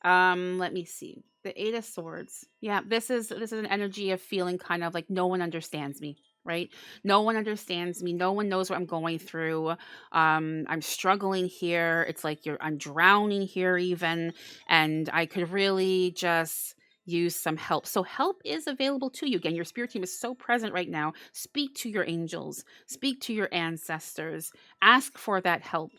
Let me see. The Eight of Swords. Yeah, this is an energy of feeling kind of like no one understands me, right? No one understands me. No one knows what I'm going through. I'm struggling here. It's like I'm drowning here even, and I could really just use some help. So help is available to you. Again, your spirit team is so present right now. Speak to your angels, speak to your ancestors, ask for that help,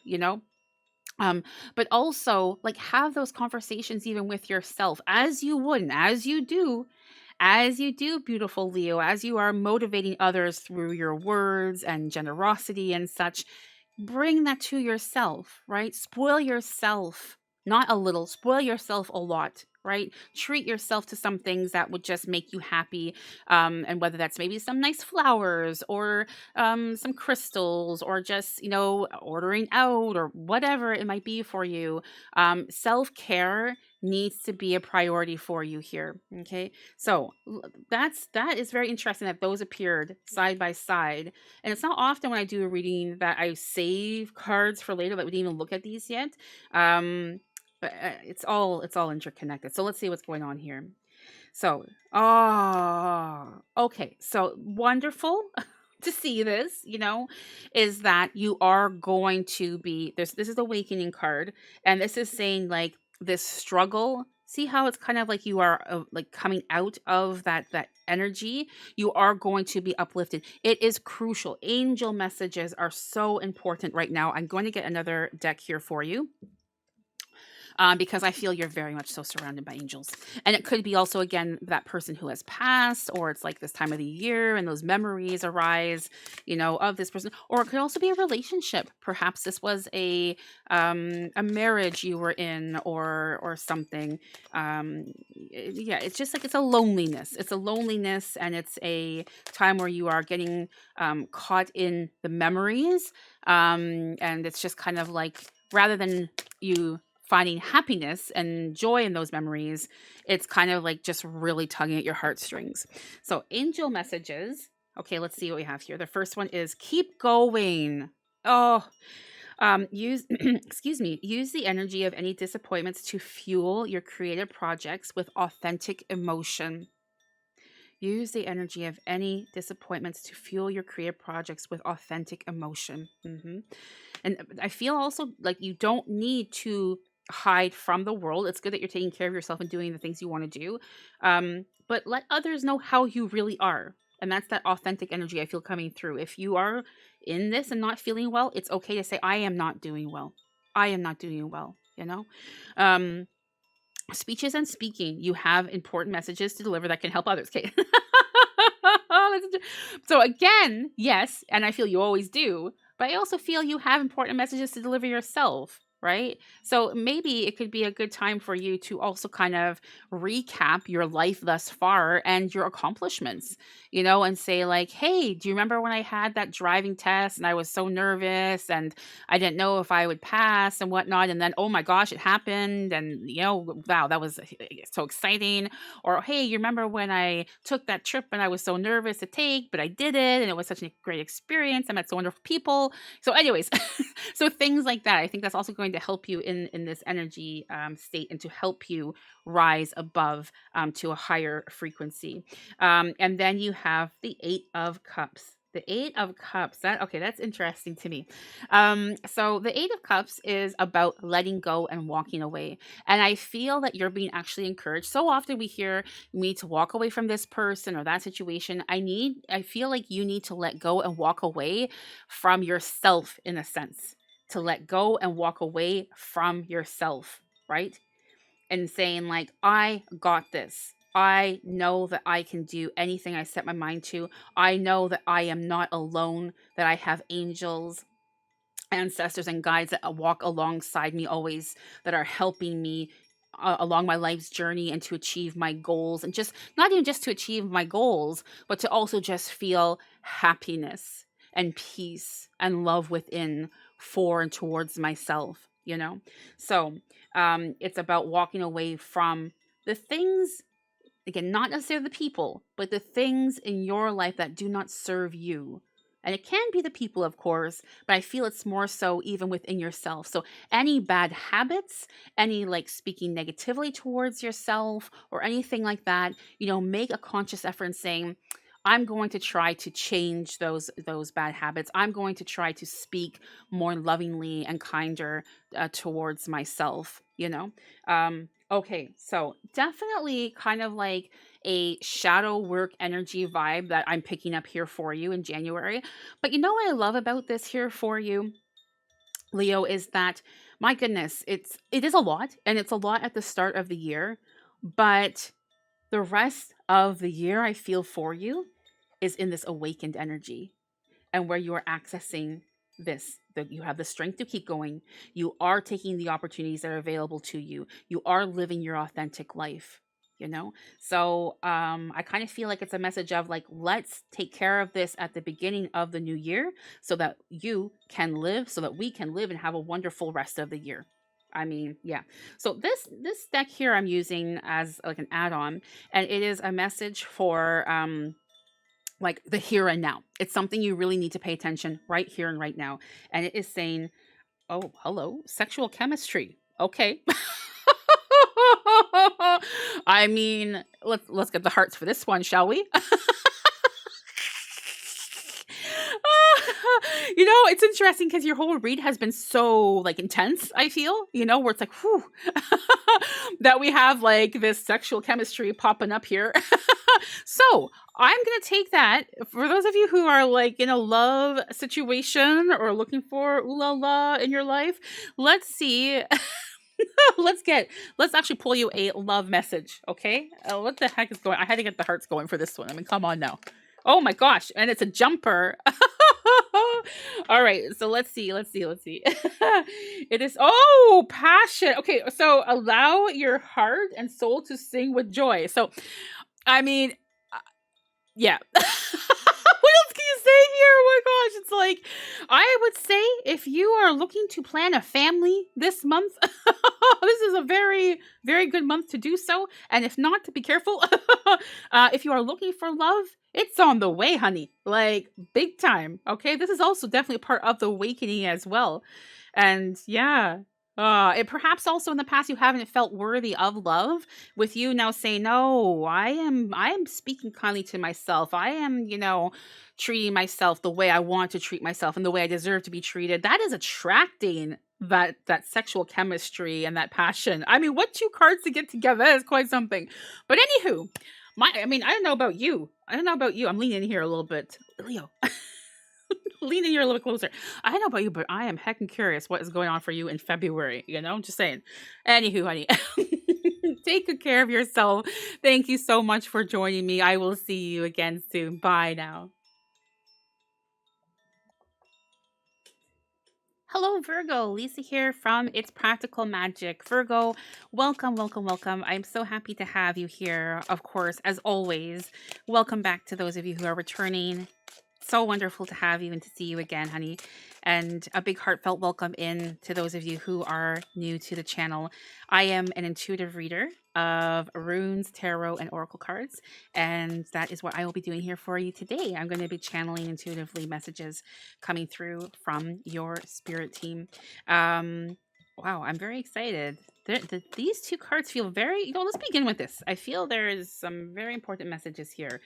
um, but also like have those conversations even with yourself as you would and as you do, beautiful Leo, as you are motivating others through your words and generosity and such. Bring that to yourself, right? Spoil yourself, not a little, spoil yourself a lot, right? Treat yourself to some things that would just make you happy. And whether that's maybe some nice flowers or some crystals or just, ordering out or whatever it might be for you. Self care needs to be a priority for you here. Okay. So that is very interesting that those appeared side by side, and it's not often when I do a reading that I save cards for later that we didn't even look at these yet. But it's all interconnected. So let's see what's going on here. So, okay. So wonderful to see this, is that you are going to be this is the awakening card, and this is saying like this struggle. See how it's kind of like you are like coming out of that energy. You are going to be uplifted. It is crucial. Angel messages are so important right now. I'm going to get another deck here for you. Because I feel you're very much so surrounded by angels. And it could be also, again, that person who has passed, or it's like this time of the year and those memories arise, of this person. Or it could also be a relationship. Perhaps this was a marriage you were in or something. Yeah, it's just like it's a loneliness. It's a loneliness, and it's a time where you are getting caught in the memories. And it's just kind of like rather than you finding happiness and joy in those memories, it's kind of like just really tugging at your heartstrings. So angel messages. Okay, let's see what we have here. The first one is keep going. Oh, Use, excuse me, use the energy of any disappointments to fuel your creative projects with authentic emotion. Use the energy of any disappointments to fuel your creative projects with authentic emotion. And I feel also like you don't need to hide from the world. It's good that you're taking care of yourself and doing the things you want to do. But let others know how you really are. And that's that authentic energy I feel coming through. If you are in this and not feeling well, it's okay to say, I am not doing well. I am not doing well, you know? Um, Speeches and speaking, you have important messages to deliver that can help others. Okay. So again, yes, and I feel you always do, but I also feel you have important messages to deliver yourself, right? So maybe it could be a good time for you to also kind of recap your life thus far and your accomplishments, and say like, hey, do you remember when I had that driving test and I was so nervous and I didn't know if I would pass and whatnot. And then, oh my gosh, it happened. And, wow, that was so exciting. Or, hey, you remember when I took that trip and I was so nervous to take, but I did it. And it was such a great experience. I met so wonderful people. So anyways, so things like that. I think that's also going to help you in this energy state and to help you rise above to a higher frequency. And then you have the Eight of Cups. The Eight of Cups. That's interesting to me. So the Eight of Cups is about letting go and walking away. And I feel that you're being actually encouraged. So often we hear you need to walk away from this person or that situation. I feel like you need to let go and walk away from yourself in a sense. To let go and walk away from yourself, right? And saying like, I got this. I know that I can do anything I set my mind to. I know that I am not alone, that I have angels, ancestors, and guides that walk alongside me always, that are helping me along my life's journey and to achieve my goals. And just not even just to achieve my goals, but to also just feel happiness and peace and love within for and towards myself, So it's about walking away from the things, again, not necessarily the people, but the things in your life that do not serve you. And it can be the people, of course, but I feel it's more so even within yourself. So any bad habits, any like speaking negatively towards yourself or anything like that, make a conscious effort in saying, I'm going to try to change those bad habits. I'm going to try to speak more lovingly and kinder towards myself, Okay, so definitely kind of like a shadow work energy vibe that I'm picking up here for you in January. But what I love about this here for you, Leo, is that, my goodness, it is a lot, and it's a lot at the start of the year, but the rest of the year I feel for you is in this awakened energy, and where you are accessing this, that you have the strength to keep going. You are taking the opportunities that are available to you. You are living your authentic life, So I kind of feel like it's a message of like, let's take care of this at the beginning of the new year so that you can live, so that we can live and have a wonderful rest of the year. I mean, yeah. So this deck here I'm using as like an add-on, and it is a message for like the here and now. It's something you really need to pay attention right here and right now. And it is saying, oh, hello, sexual chemistry. Okay. I mean, let's get the hearts for this one, shall we? It's interesting because your whole read has been so like intense, I feel, where it's like, whew, that we have like this sexual chemistry popping up here. So I'm going to take that for those of you who are like in a love situation or looking for ooh la la in your life. Let's see. Let's actually pull you a love message. Okay. What the heck is going? I had to get the hearts going for this one. I mean, come on now. Oh my gosh. And it's a jumper. All right. So let's see. It is, passion. Okay. So allow your heart and soul to sing with joy. So, I mean, yeah. What else can you say here? Oh my gosh. It's like, I would say if you are looking to plan a family this month, This is a very, very good month to do so. And if not, to be careful. If you are looking for love, it's on the way, honey. Like big time. Okay. This is also definitely part of the awakening as well. And yeah. It perhaps also in the past you haven't felt worthy of love. With you now saying, no, I am speaking kindly to myself. I am, treating myself the way I want to treat myself and the way I deserve to be treated. That is attracting that sexual chemistry and that passion. I mean, what two cards to get together? That is quite something. But anywho, I don't know about you. I don't know about you. I'm leaning in here a little bit. Leo. Leaning here a little closer. I don't know about you, but I am heckin' curious what is going on for you in February. Just saying. Anywho, honey, take good care of yourself. Thank you so much for joining me. I will see you again soon. Bye now. Hello, Virgo. Lisa here from It's Practical Magic. Virgo, welcome, welcome, welcome. I'm so happy to have you here. Of course, as always, welcome back to those of you who are returning. So wonderful to have you and to see you again, honey. And a big heartfelt welcome in to those of you who are new to the channel. I am an intuitive reader of runes, tarot, and oracle cards. And that is what I will be doing here for you today. I'm going to be channeling intuitively messages coming through from your spirit team. Wow, I'm very excited. These two cards feel very, let's begin with this. I feel there is some very important messages here.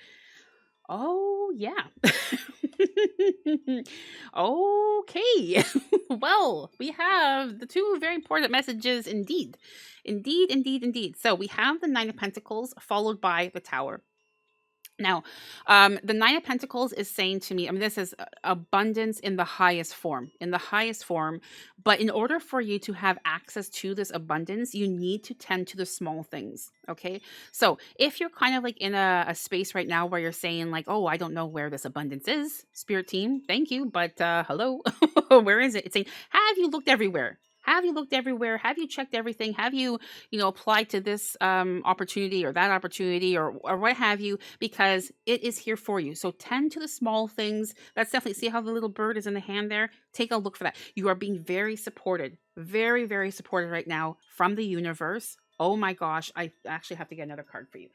Oh, yeah. Okay. Well, we have the two very important messages indeed. Indeed, indeed, indeed. So we have the Nine of Pentacles followed by the Tower. Now, the Nine of Pentacles is saying to me, this is abundance in the highest form, But in order for you to have access to this abundance, you need to tend to the small things. Okay. So if you're kind of like in a space right now where you're saying like, oh, I don't know where this abundance is, spirit team, thank you. But hello, where is it? It's saying, have you looked everywhere? Have you looked everywhere? Have you checked everything? Have you, applied to this opportunity or that opportunity or what have you? Because it is here for you. So tend to the small things. That's definitely, see how the little bird is in the hand there? Take a look for that. You are being very supported, very, very supported right now from the universe. Oh my gosh, I actually have to get another card for you.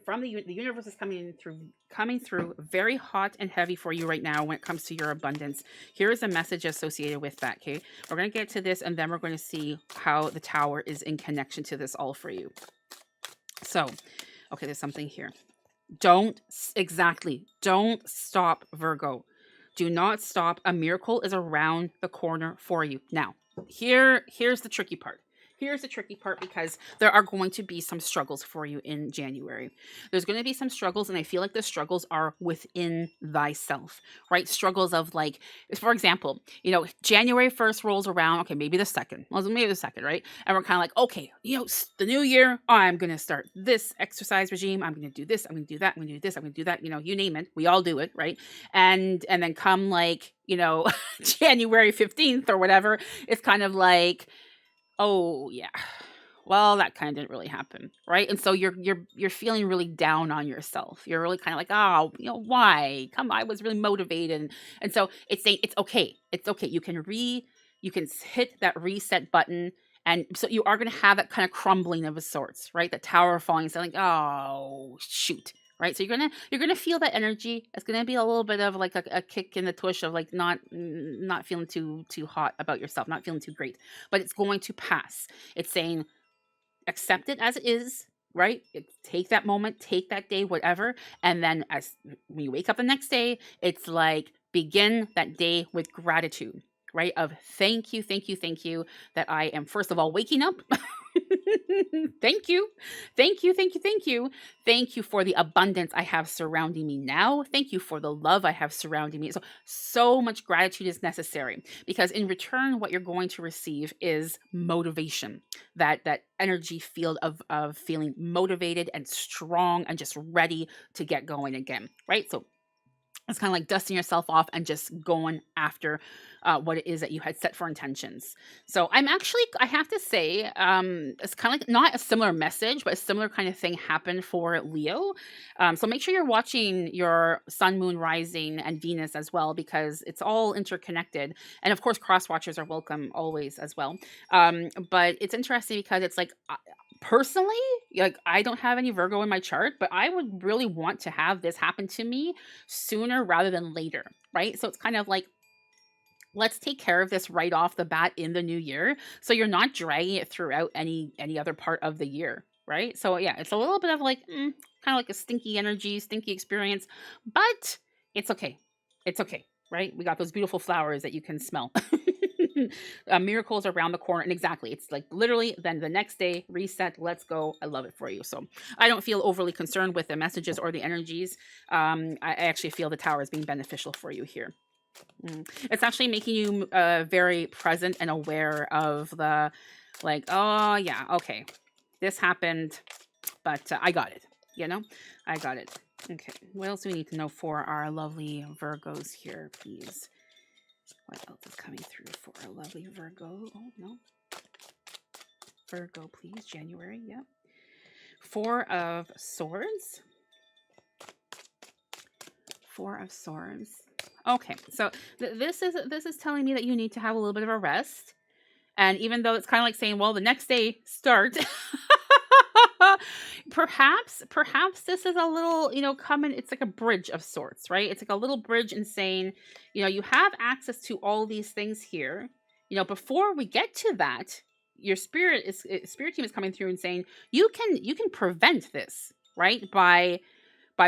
From the universe is coming through very hot and heavy for you right now when it comes to your abundance. Here is a message associated with that. Okay, we're going to get to this and then we're going to see how the Tower is in connection to this all for you. So, okay, there's something here. Don't stop, Virgo. Do not stop. A miracle is around the corner for you. Now, here's the tricky part. Here's the tricky part because there are going to be some struggles for you in January. There's going to be some struggles, and I feel like the struggles are within thyself, right? Struggles of like, for example, January 1st rolls around. Okay, maybe the 2nd. Well, maybe the 2nd, right? And we're kind of like, okay, the new year, I'm going to start this exercise regime. I'm going to do this. I'm going to do that. I'm going to do this. I'm going to do that. You name it. We all do it, right? And then come like, January 15th or whatever, it's kind of like, oh yeah, well that kind of didn't really happen, right? And so you're feeling really down on yourself. You're really kind of like, oh, why? I was really motivated, and so it's saying it's okay. You can hit that reset button, and so you are going to have that kind of crumbling of a sorts, right? The tower falling, so like, oh shoot. Right, so you're gonna feel that energy. It's gonna be a little bit of like a kick in the tush of like not feeling too hot about yourself, not feeling too great, but it's going to pass. It's saying accept it as it is, right? Take that moment, take that day, whatever, and then when you wake up the next day, it's like begin that day with gratitude, right? Of thank you that I am first of all waking up. Thank you. Thank you for the abundance I have surrounding me now. Thank you for the love I have surrounding me. So much gratitude is necessary because in return, what you're going to receive is motivation. That energy field of feeling motivated and strong and just ready to get going again, right? So It's kind of like dusting yourself off and just going after what it is that you had set for intentions. So I'm actually, I have to say, it's kind of like not a similar message, but a similar kind of thing happened for Leo. So make sure you're watching your sun, moon, rising, and Venus as well, because it's all interconnected. And of course, cross watchers are welcome always as well. But it's interesting because it's like, personally, like I don't have any Virgo in my chart, but I would really want to have this happen to me sooner rather than later, right? So it's kind of like, let's take care of this right off the bat in the new year, so you're not dragging it throughout any other part of the year, right? So yeah, it's a little bit of like kind of like a stinky energy, stinky experience, but it's okay. It's okay, right? We got those beautiful flowers that you can smell. Miracles around the corner, and exactly, it's like literally then the next day, reset, let's go. I love it for you. So I don't feel overly concerned with the messages or the energies. I actually feel the tower is being beneficial for you here. It's actually making you very present and aware of the, like, oh yeah, okay, this happened, but I got it, I got it. Okay, what else do we need to know for our lovely Virgos here, please? What else is coming through for our lovely Virgo? Oh no, Virgo, please. January, yeah. Four of Swords. Four of Swords. Okay, so this is telling me that you need to have a little bit of a rest. And even though it's kind of like saying, well, the next day start. perhaps this is a little, coming, it's like a bridge of sorts, right? It's like a little bridge in saying, you have access to all these things here. Before we get to that, your spirit team is coming through and saying you can prevent this, right? By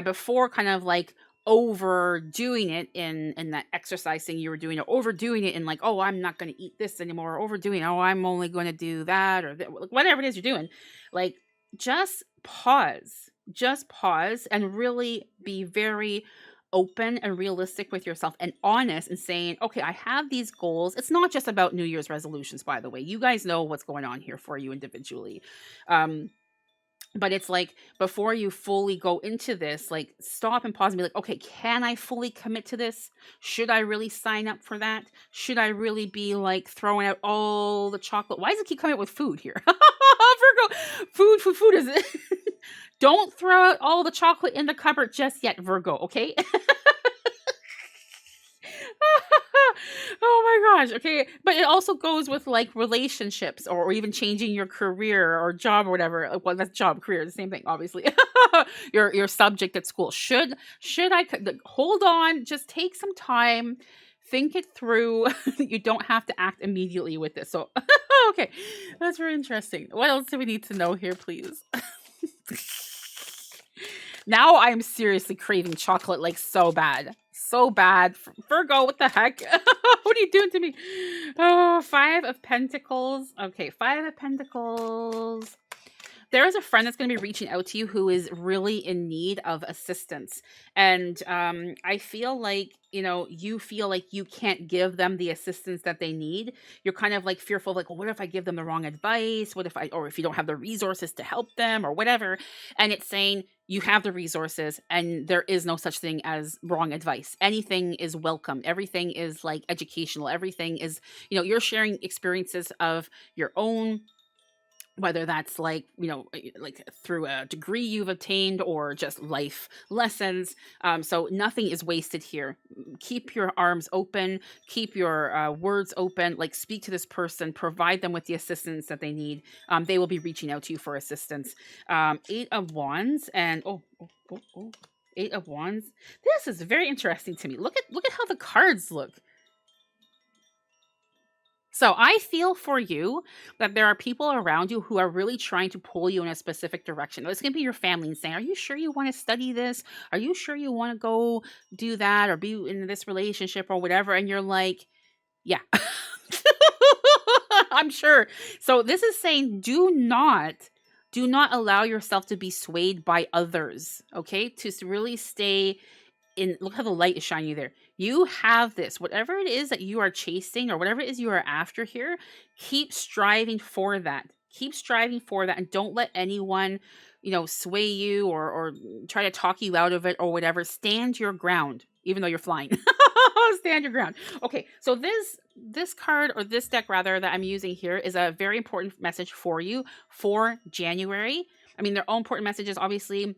before kind of like overdoing it in that exercise thing you were doing, or overdoing it in like, oh, I'm not going to eat this anymore, or overdoing, oh, I'm only going to do that, or whatever it is you're doing. Like, just pause and really be very open and realistic with yourself and honest and saying, okay, I have these goals. It's not just about New Year's resolutions, by the way. You guys know what's going on here for you individually. But it's like, before you fully go into this, like, stop and pause and be like, okay, can I fully commit to this? Should I really sign up for that? Should I really be like throwing out all the chocolate? Why does it keep coming up with food here? Virgo, food is it? Don't throw out all the chocolate in the cupboard just yet, Virgo, okay? Oh my gosh. Okay. But it also goes with like relationships, or even changing your career or job or whatever. Well, that's job, career, the same thing, obviously. your subject at school. Should I hold on, just take some time, think it through. You don't have to act immediately with this. So, okay. That's very interesting. What else do we need to know here, please? Now I'm seriously craving chocolate, like so bad. So bad. Virgo, what the heck? What are you doing to me? Oh, Five of Pentacles. Okay, Five of Pentacles. There is a friend that's going to be reaching out to you who is really in need of assistance. And I feel like, you feel like you can't give them the assistance that they need. You're kind of like fearful, like, well, what if I give them the wrong advice? Or if you don't have the resources to help them or whatever. And it's saying you have the resources and there is no such thing as wrong advice. Anything is welcome. Everything is like educational. Everything is, you're sharing experiences of your own, whether that's like, like through a degree you've obtained or just life lessons. So nothing is wasted here. Keep your arms open, keep your words open, like speak to this person, provide them with the assistance that they need. They will be reaching out to you for assistance. Eight of Wands and Eight of Wands. This is very interesting to me. Look at how the cards look. So I feel for you that there are people around you who are really trying to pull you in a specific direction. It's going to be your family and saying, are you sure you want to study this? Are you sure you want to go do that or be in this relationship or whatever? And you're like, yeah, I'm sure. So this is saying, do not allow yourself to be swayed by others. Okay. To really stay in, look how the light is shining there. You have this, whatever it is that you are chasing or whatever it is you are after here, keep striving for that. Keep striving for that and don't let anyone, sway you or try to talk you out of it or whatever. Stand your ground, even though you're flying. Stand your ground. Okay, so this card, or this deck rather, that I'm using here is a very important message for you for January. I mean, they're all important messages, obviously.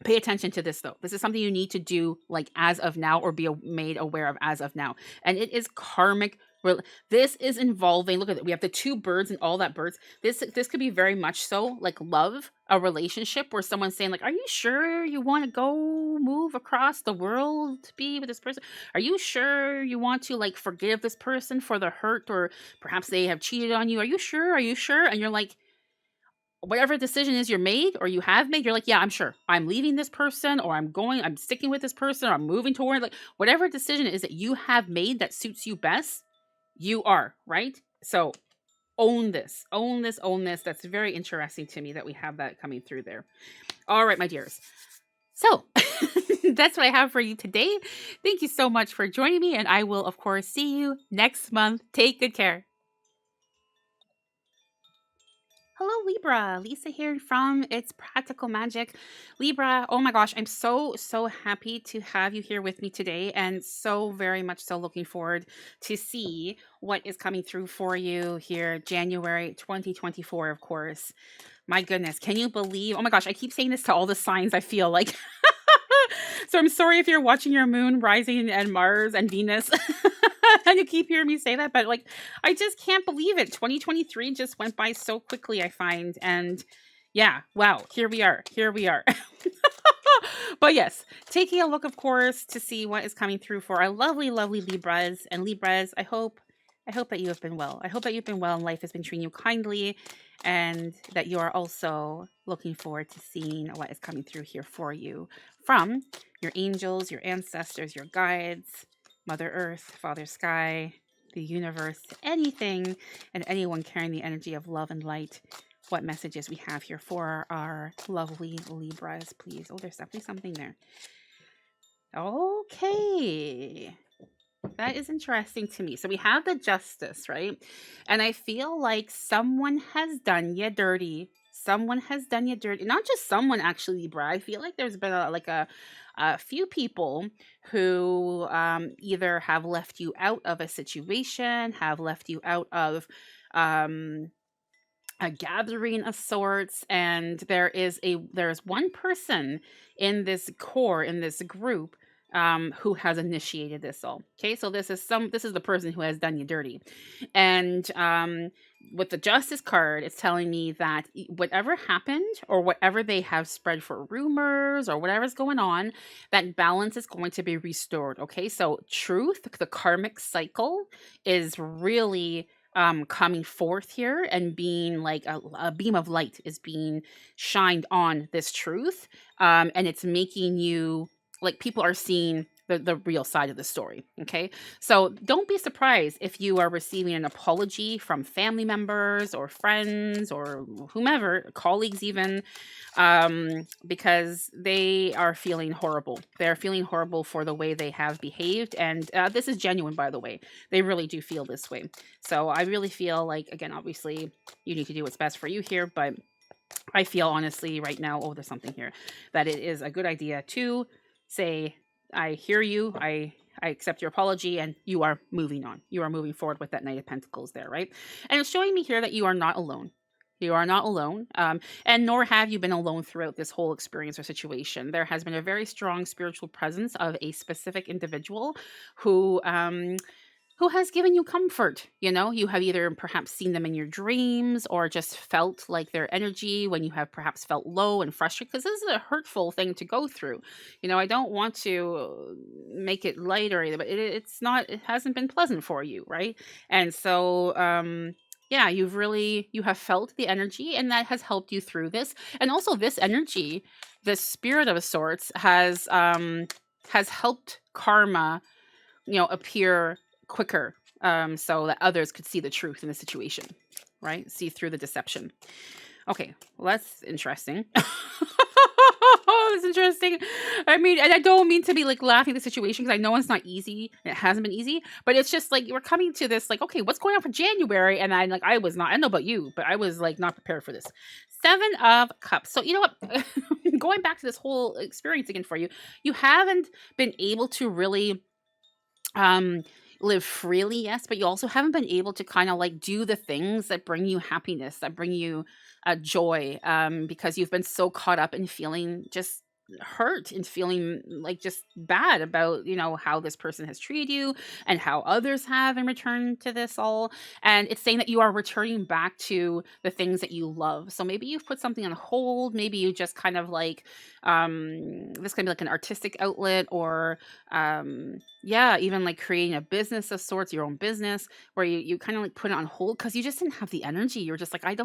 Pay attention to this though. This is something you need to do like as of now, or be made aware of as of now. And it is karmic. This is involving, look at it. We have the two birds and all that birds. This could be very much so like love, a relationship where someone's saying like, are you sure you want to go move across the world to be with this person? Are you sure you want to like forgive this person for the hurt, or perhaps they have cheated on you? Are you sure? Are you sure? And you're like, whatever decision is you're made or you have made, you're like, yeah, I'm sure. I'm leaving this person, or I'm sticking with this person, or I'm moving toward, like, whatever decision it is that you have made that suits you best, you are, right? So own this, own this, own this. That's very interesting to me that we have that coming through there. All right, my dears. So that's what I have for you today. Thank you so much for joining me, and I will, of course, see you next month. Take good care. Hello, Libra. Lisa here from It's Practical Magic. Libra, oh my gosh, I'm so happy to have you here with me today, and so very much so looking forward to see what is coming through for you here, January 2024, of course. My goodness, can you believe? Oh my gosh, I keep saying this to all the signs, I feel like. So I'm sorry if you're watching your moon rising and Mars and Venus and you keep hearing me say that, but like, I just can't believe it. 2023 just went by so quickly, I find. And yeah, wow, here we are. But yes, taking a look, of course, to see what is coming through for our lovely, lovely Libras. And Libras, I hope that you have been well. I hope that you've been well and life has been treating you kindly, and that you are also looking forward to seeing what is coming through here for you from your angels, your ancestors, your guides, Mother Earth, Father Sky, the universe, anything and anyone carrying the energy of love and light. What messages we have here for our lovely Libras, please. Oh, there's definitely something there. Okay. That is interesting to me. So we have the Justice, right? And I feel like someone has done you dirty. Someone has done you dirty. Not just someone, actually, Libra. I feel like there's been a few people who either have left you out of a situation, have left you out of a gathering of sorts, and there's one person in this core, in this group, who has initiated this all. Okay, so this is the person who has done you dirty. And with the Justice card, it's telling me that whatever happened, or whatever they have spread for rumors, or whatever's going on, that balance is going to be restored. Okay, so truth, the karmic cycle, is really coming forth here, and being like a beam of light is being shined on this truth, and it's making you, like, people are seeing the real side of the story. Okay, so don't be surprised if you are receiving an apology from family members or friends or whomever, colleagues even, because they are feeling horrible. They're feeling horrible for the way they have behaved, and this is genuine, by the way. They really do feel this way. So I really feel like, again, obviously you need to do what's best for you here, but I feel honestly right now, oh, there's something here, that it is a good idea to say, I hear you, I accept your apology, and you are moving on. You are moving forward with that Knight of Pentacles there, right? And it's showing me here that you are not alone. You are not alone, and nor have you been alone throughout this whole experience or situation. There has been a very strong spiritual presence of a specific individual who has given you comfort. You know, you have either perhaps seen them in your dreams, or just felt like their energy when you have perhaps felt low and frustrated, because this is a hurtful thing to go through. You know, I don't want to make it light or anything, but it hasn't been pleasant for you, right? And so, yeah, you have felt the energy, and that has helped you through this. And also this energy, this spirit of sorts, has helped karma, appear quicker, so that others could see the truth in the situation, right? See through the deception. Okay, well, that's interesting. That's interesting. I mean, and I don't mean to be like laughing at the situation, because I know it's not easy. It hasn't been easy, but it's just like we're coming to this, like, okay, what's going on for January? And I was not, I don't know about you, but I was like not prepared for this. Seven of Cups. So you know what? Going back to this whole experience again for you, you haven't been able to really um live freely, yes, but you also haven't been able to kind of like do the things that bring you happiness, that bring you joy, because you've been so caught up in feeling just hurt and feeling like just bad about how this person has treated you and how others have in return to this all. And it's saying that you are returning back to the things that you love. So maybe you've put something on hold, maybe you just kind of like this can be like an artistic outlet, or yeah, even like creating a business of sorts, your own business, where you kind of like put it on hold because you just didn't have the energy. You're just like, I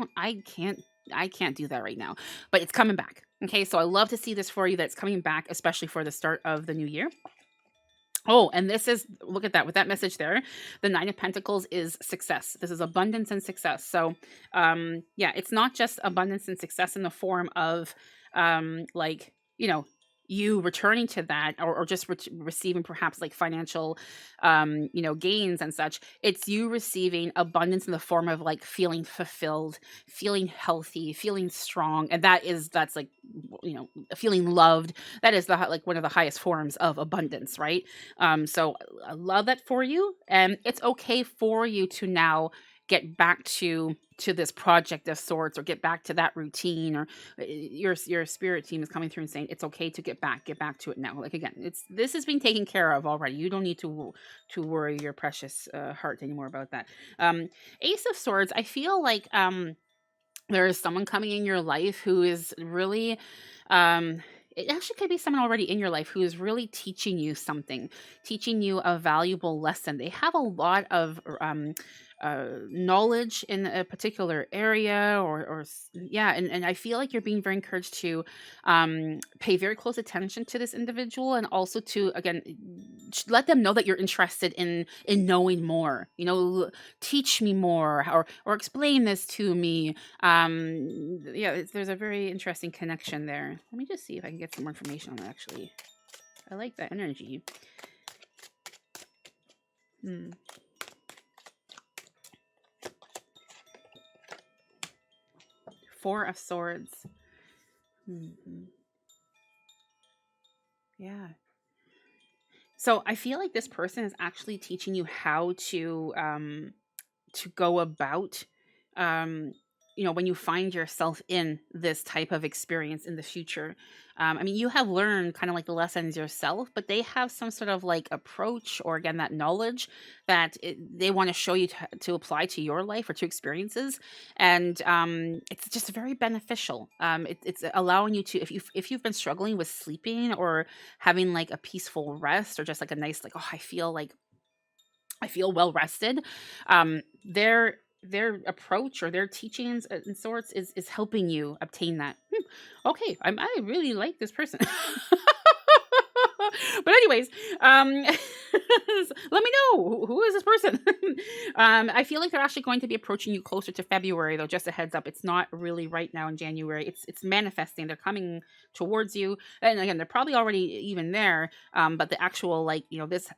can't do that right now. But it's coming back. Okay, so I love to see this for you, that it's coming back, especially for the start of the new year. Oh, and this is, look at that with that message there. The Nine of Pentacles is success. This is abundance and success. So, yeah, it's not just abundance and success in the form of, like, you returning to that, or just receiving perhaps like financial, gains and such. It's you receiving abundance in the form of like feeling fulfilled, feeling healthy, feeling strong. And that's like, feeling loved. That is like one of the highest forms of abundance, right? So I love that for you, and it's okay for you to now get back to this project of sorts, or get back to that routine, or your spirit team is coming through and saying it's okay to get back to it now. Like again, this is being taken care of already. You don't need to worry your precious heart anymore about that. Ace of Swords. I feel like there is someone coming in your life who is really it actually could be someone already in your life who is really teaching you something, teaching you a valuable lesson. They have a lot of knowledge in a particular area, yeah, and I feel like you're being very encouraged to pay very close attention to this individual, and also to, again, let them know that you're interested in knowing more. Teach me more, or explain this to me. Yeah, there's a very interesting connection there. Let me just see if I can get some more information on that. Actually, I like that energy. Hmm. Four of Swords. Mhm. Yeah. So I feel like this person is actually teaching you how to go about, um, when you find yourself in this type of experience in the future. I mean, you have learned kind of like the lessons yourself, but they have some sort of like approach, or again, that knowledge that they want to show you to apply to your life or to experiences. And it's just very beneficial. It's allowing you to, if you've been struggling with sleeping, or having like a peaceful rest, or just like a nice, like, oh, I feel well rested. Their approach, or their teachings and sorts, is helping you obtain that. Okay, I really like this person. But anyways, let me know, who is this person. I feel like they're actually going to be approaching you closer to February, though. Just a heads up, it's not really right now in January. It's manifesting. They're coming towards you, and again, they're probably already even there. But the actual, like, this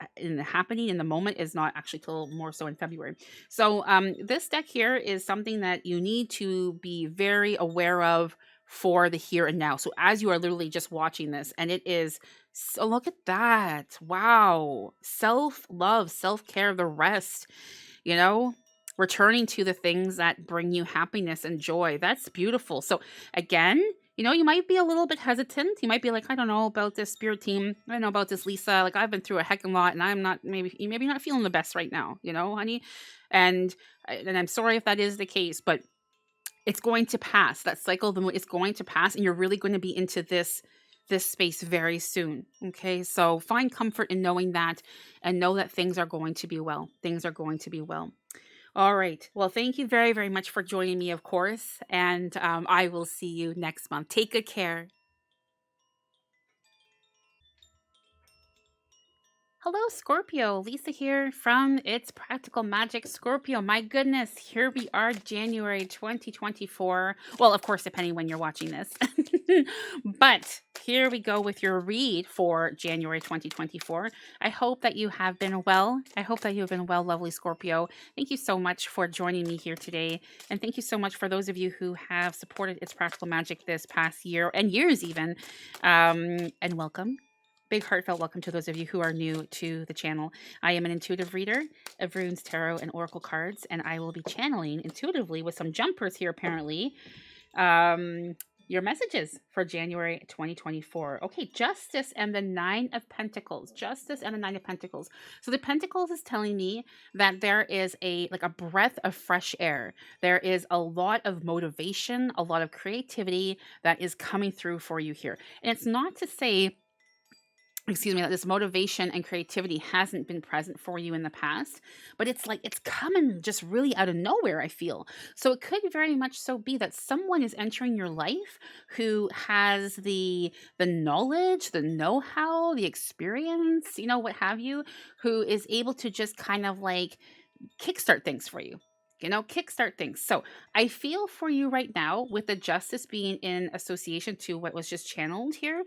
happening in the moment is not actually till more so in February. So this deck here is something that you need to be very aware of for the here and now. So as you are literally just watching this, and it is, so look at that. Wow. Self-love, self-care, the rest, you know, returning to the things that bring you happiness and joy. That's beautiful. So again, you might be a little bit hesitant. You might be like, I don't know about this spirit team. I don't know about this Lisa. Like, I've been through a heck of a lot, and I'm not, maybe not feeling the best right now, honey. And I'm sorry if that is the case, but it's going to pass. That cycle of the moon is going to pass, and you're really going to be into this space very soon. Okay, so find comfort in knowing that, and know that things are going to be well. Things are going to be well. All right. Well, thank you very, very much for joining me, of course, and I will see you next month. Take good care. Hello, Scorpio. Lisa here from It's Practical Magic Scorpio. My goodness, here we are, January 2024. Well, of course, depending when you're watching this. But here we go with your read for January 2024. I hope that you have been well. I hope that you have been well, lovely Scorpio. Thank you so much for joining me here today. And thank you so much for those of you who have supported It's Practical Magic this past year and years even. And welcome. Big heartfelt welcome to those of you who are new to the channel. I am an intuitive reader of runes, tarot, and oracle cards, and I will be channeling intuitively with some jumpers here, apparently, your messages for January 2024. Okay, Justice and the Nine of Pentacles. Justice and the Nine of Pentacles. So the Pentacles is telling me that there is a breath of fresh air. There is a lot of motivation, a lot of creativity that is coming through for you here. And it's not to say, that this motivation and creativity hasn't been present for you in the past, but it's like it's coming just really out of nowhere, I feel. So it could very much so be that someone is entering your life who has the knowledge, the know-how, the experience, what have you, who is able to just kind of like kickstart things for you. Kickstart things. So I feel for you right now with the Justice being in association to what was just channeled here.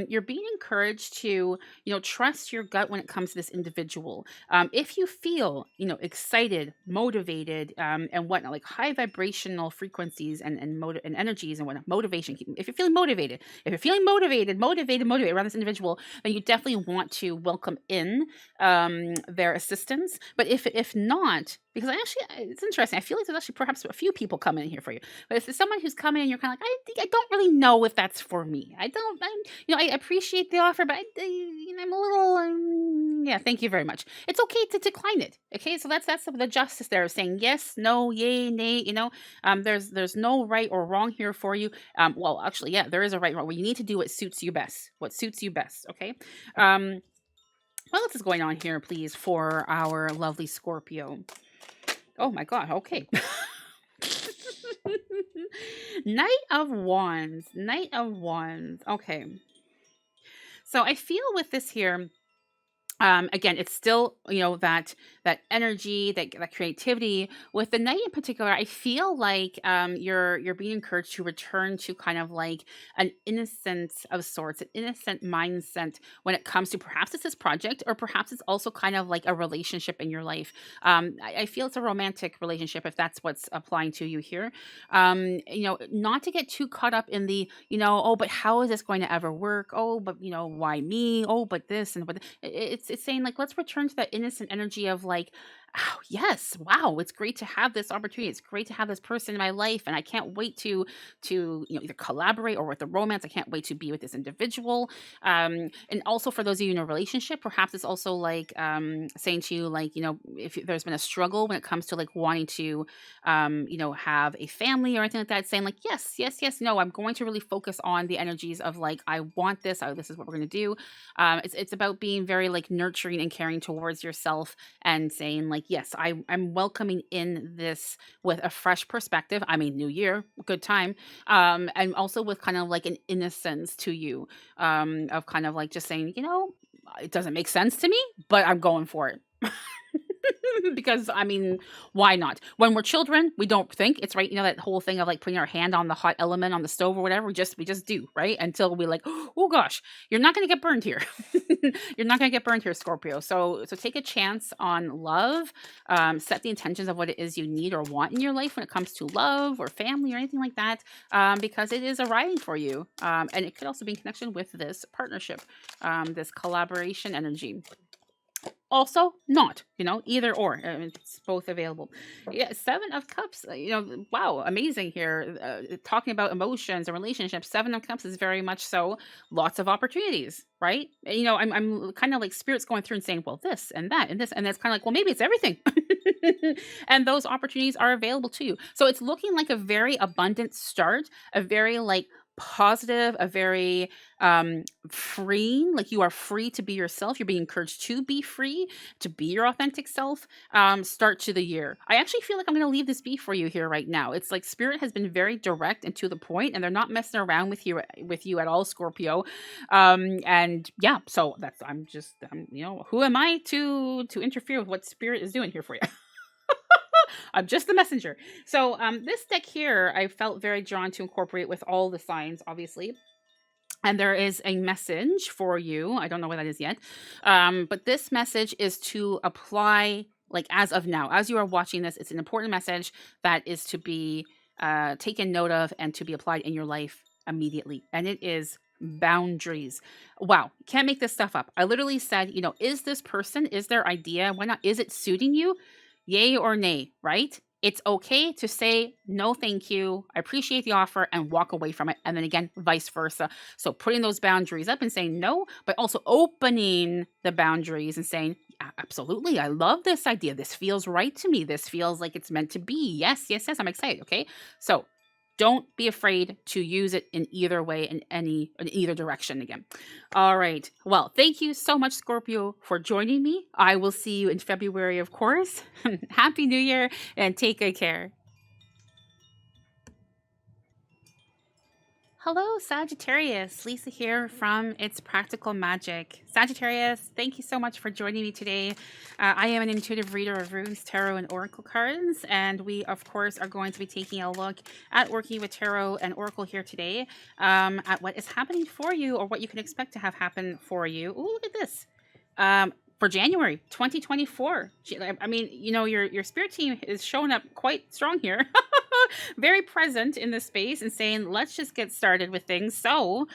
You're being encouraged to, trust your gut when it comes to this individual. If you feel, excited, motivated, and whatnot, like high vibrational frequencies and energies and whatnot, motivation. If you're feeling motivated, motivated around this individual, then you definitely want to welcome in their assistance. But if not, because it's interesting. I feel like there's actually perhaps a few people coming in here for you. But if there's someone who's coming and you're kind of like, I don't really know if that's for me. I appreciate the offer, but I'm a little, yeah, thank you very much. It's okay to decline it. Okay, so that's the Justice there of saying yes, no, yay, nay. There's no right or wrong here for you. Well, actually, yeah, there is a right and wrong. Well, you need to do what suits you best. Okay. What else is going on here, please, for our lovely Scorpio? Oh my God. Okay. Knight of Wands. Okay. So I feel with this here, again, it's still, that energy, that creativity. With the Knight in particular, I feel like you're being encouraged to return to kind of like an innocence of sorts, an innocent mindset when it comes to perhaps it's this project, or perhaps it's also kind of like a relationship in your life. I feel it's a romantic relationship if that's what's applying to you here. Not to get too caught up in the, oh, but how is this going to ever work? Oh, but why me? Oh, but this and what it's saying, like, let's return to that innocent energy of like, oh yes, wow, it's great to have this opportunity, it's great to have this person in my life, and I can't wait to either collaborate or with the romance. I can't wait to be with this individual. And also for those of you in a relationship, perhaps it's also like saying to you, like, if there's been a struggle when it comes to like wanting to have a family or anything like that, saying like, yes, no, I'm going to really focus on the energies of like, I want this, this is what we're going to do. It's about being very like nurturing and caring towards yourself, and saying like, yes, I'm welcoming in this with a fresh perspective. I mean, new year, good time. And also with kind of like an innocence to you, of kind of like just saying, it doesn't make sense to me, but I'm going for it. Because I mean, why not? When we're children, we don't think it's right. That whole thing of like putting our hand on the hot element on the stove or whatever. We just do, right? Until we like, oh gosh, you're not going to get burned here. You're not going to get burned here, Scorpio. So take a chance on love. Set the intentions of what it is you need or want in your life when it comes to love or family or anything like that, because it is arriving for you. And it could also be in connection with this partnership, this collaboration energy. Also not, either or. It's both available. Yeah, Seven of Cups, wow, amazing here. Talking about emotions and relationships, Seven of Cups is very much so lots of opportunities, right? I'm kind of like spirits going through and saying, well, this and that and this, and it's kind of like, well, maybe it's everything. And those opportunities are available to you. So it's looking like a very abundant start, a very like positive, a very freeing, like you are free to be yourself. You're being encouraged to be free, to be your authentic self. Start to the year. I actually feel like I'm going to leave this be for you here right now. It's like spirit has been very direct and to the point, and they're not messing around with you at all, Scorpio. And yeah, so that's who am I to interfere with what spirit is doing here for you? I'm just the messenger. So this deck here, I felt very drawn to incorporate with all the signs, obviously. And there is a message for you. I don't know what that is yet. But this message is to apply, like as of now, as you are watching this, it's an important message that is to be taken note of and to be applied in your life immediately. And it is boundaries. Wow. Can't make this stuff up. I literally said, is this person, is their idea, why not? Is it suiting you? Yay or nay, right? It's okay to say, no, thank you. I appreciate the offer and walk away from it. And then again, vice versa. So putting those boundaries up and saying no, but also opening the boundaries and saying, absolutely, I love this idea. This feels right to me. This feels like it's meant to be. Yes, yes, yes. I'm excited. Okay. So don't be afraid to use it in either way, in either direction again. All right. Well, thank you so much, Scorpio, for joining me. I will see you in February, of course. Happy New Year and take good care. Hello, Sagittarius. Lisa here from It's Practical Magic. Sagittarius, thank you so much for joining me today. I am an intuitive reader of runes, tarot, and oracle cards, and we, of course, are going to be taking a look at working with tarot and oracle here today, at what is happening for you or what you can expect to have happen for you. Ooh, look at this. For January 2024. I mean, your spirit team is showing up quite strong here. Very present in this space and saying, let's just get started with things. So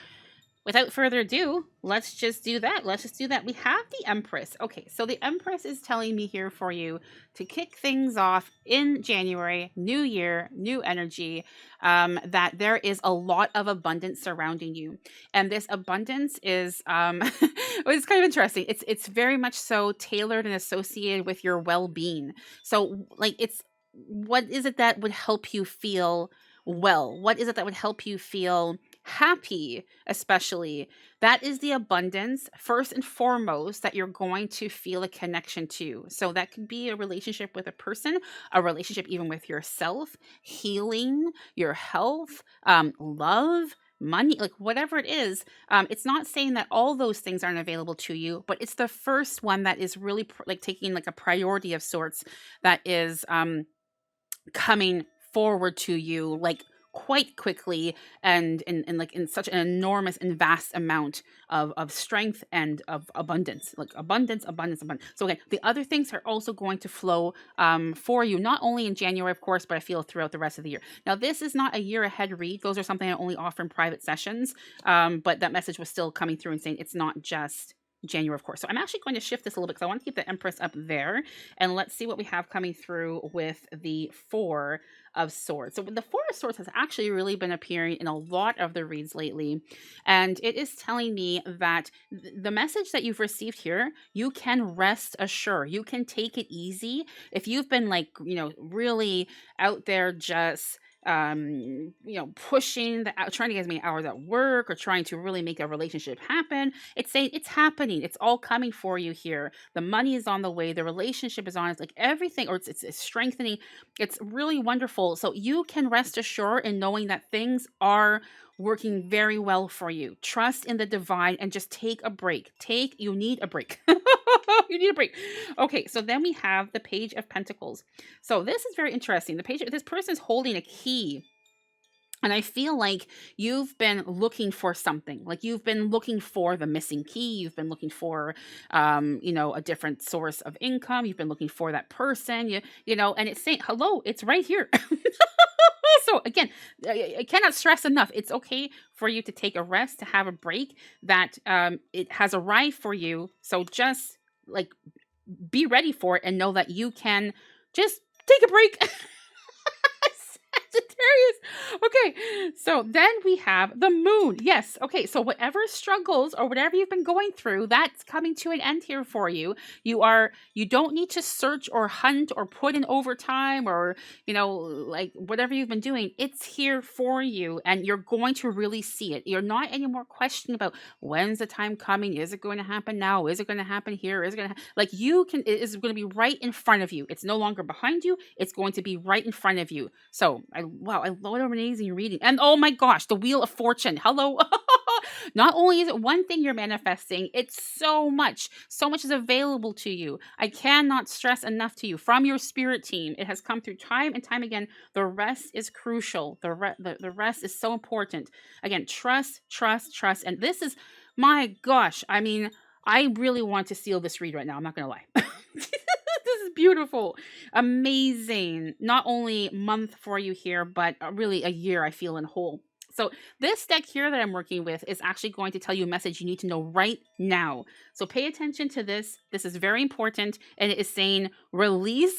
without further ado, let's just do that. We have the Empress. Okay, so the Empress is telling me here for you to kick things off in January, new year, new energy, that there is a lot of abundance surrounding you. And this abundance is, it's kind of interesting. It's very much so tailored and associated with your well-being. So like what is it that would help you feel well? What is it that would help you feel happy, especially? That is the abundance, first and foremost, that you're going to feel a connection to. So that could be a relationship with a person, a relationship even with yourself, healing, your health, love, money, like whatever it is. It's not saying that all those things aren't available to you, but it's the first one that is really like taking like a priority of sorts that is coming forward to you like quite quickly and like in such an enormous and vast amount of strength and of abundance, like abundance. So okay, the other things are also going to flow for you, not only in January, of course, but I feel throughout the rest of the year. Now, this is not a year ahead read. Those are something I only offer in private sessions, but that message was still coming through and saying it's not just January, of course. So I'm actually going to shift this a little bit because I want to keep the Empress up there. And let's see what we have coming through with the Four of Swords. So the Four of Swords has actually really been appearing in a lot of the reads lately. And it is telling me that the message that you've received here, you can rest assured. You can take it easy. If you've been like, really out there just pushing trying to get as many hours at work or trying to really make a relationship happen, it's saying it's happening. It's all coming for you here. The money is on the way. The relationship is on. It's like everything, or it's strengthening. It's really wonderful. So you can rest assured in knowing that things are working very well for you. Trust in the divine and just take a break. You need a break. You need a break. Okay, so then we have the Page of Pentacles. So this is very interesting. This person is holding a key. And I feel like you've been looking for something. Like you've been looking for the missing key. You've been looking for, a different source of income. You've been looking for that person, and it's saying, hello, it's right here. So again, I cannot stress enough. It's okay for you to take a rest, to have a break, that it has arrived for you. So just like be ready for it and know that you can just take a break. Sagittarius. Okay, so then we have the moon. Yes. Okay, so whatever struggles or whatever you've been going through, that's coming to an end here for you. You don't need to search or hunt or put in overtime or, like whatever you've been doing. It's here for you and you're going to really see it. You're not anymore questioning about when's the time coming? Is it going to happen now? Is it going to happen here? Is it going to like it is going to be right in front of you. It's no longer behind you. It's going to be right in front of you. So, I love an amazing reading. And oh my gosh, the Wheel of Fortune. Hello. Not only is it one thing you're manifesting, it's so much. So much is available to you. I cannot stress enough to you from your spirit team. It has come through time and time again. The rest is crucial. The rest is so important. Again, trust. And this is, my gosh, I mean, I really want to seal this read right now. I'm not going to lie. This is beautiful. Amazing. Not only month for you here, but really a year, I feel, in whole. So this deck here that I'm working with is actually going to tell you a message you need to know right now. So pay attention to this. This is very important. And it is saying, release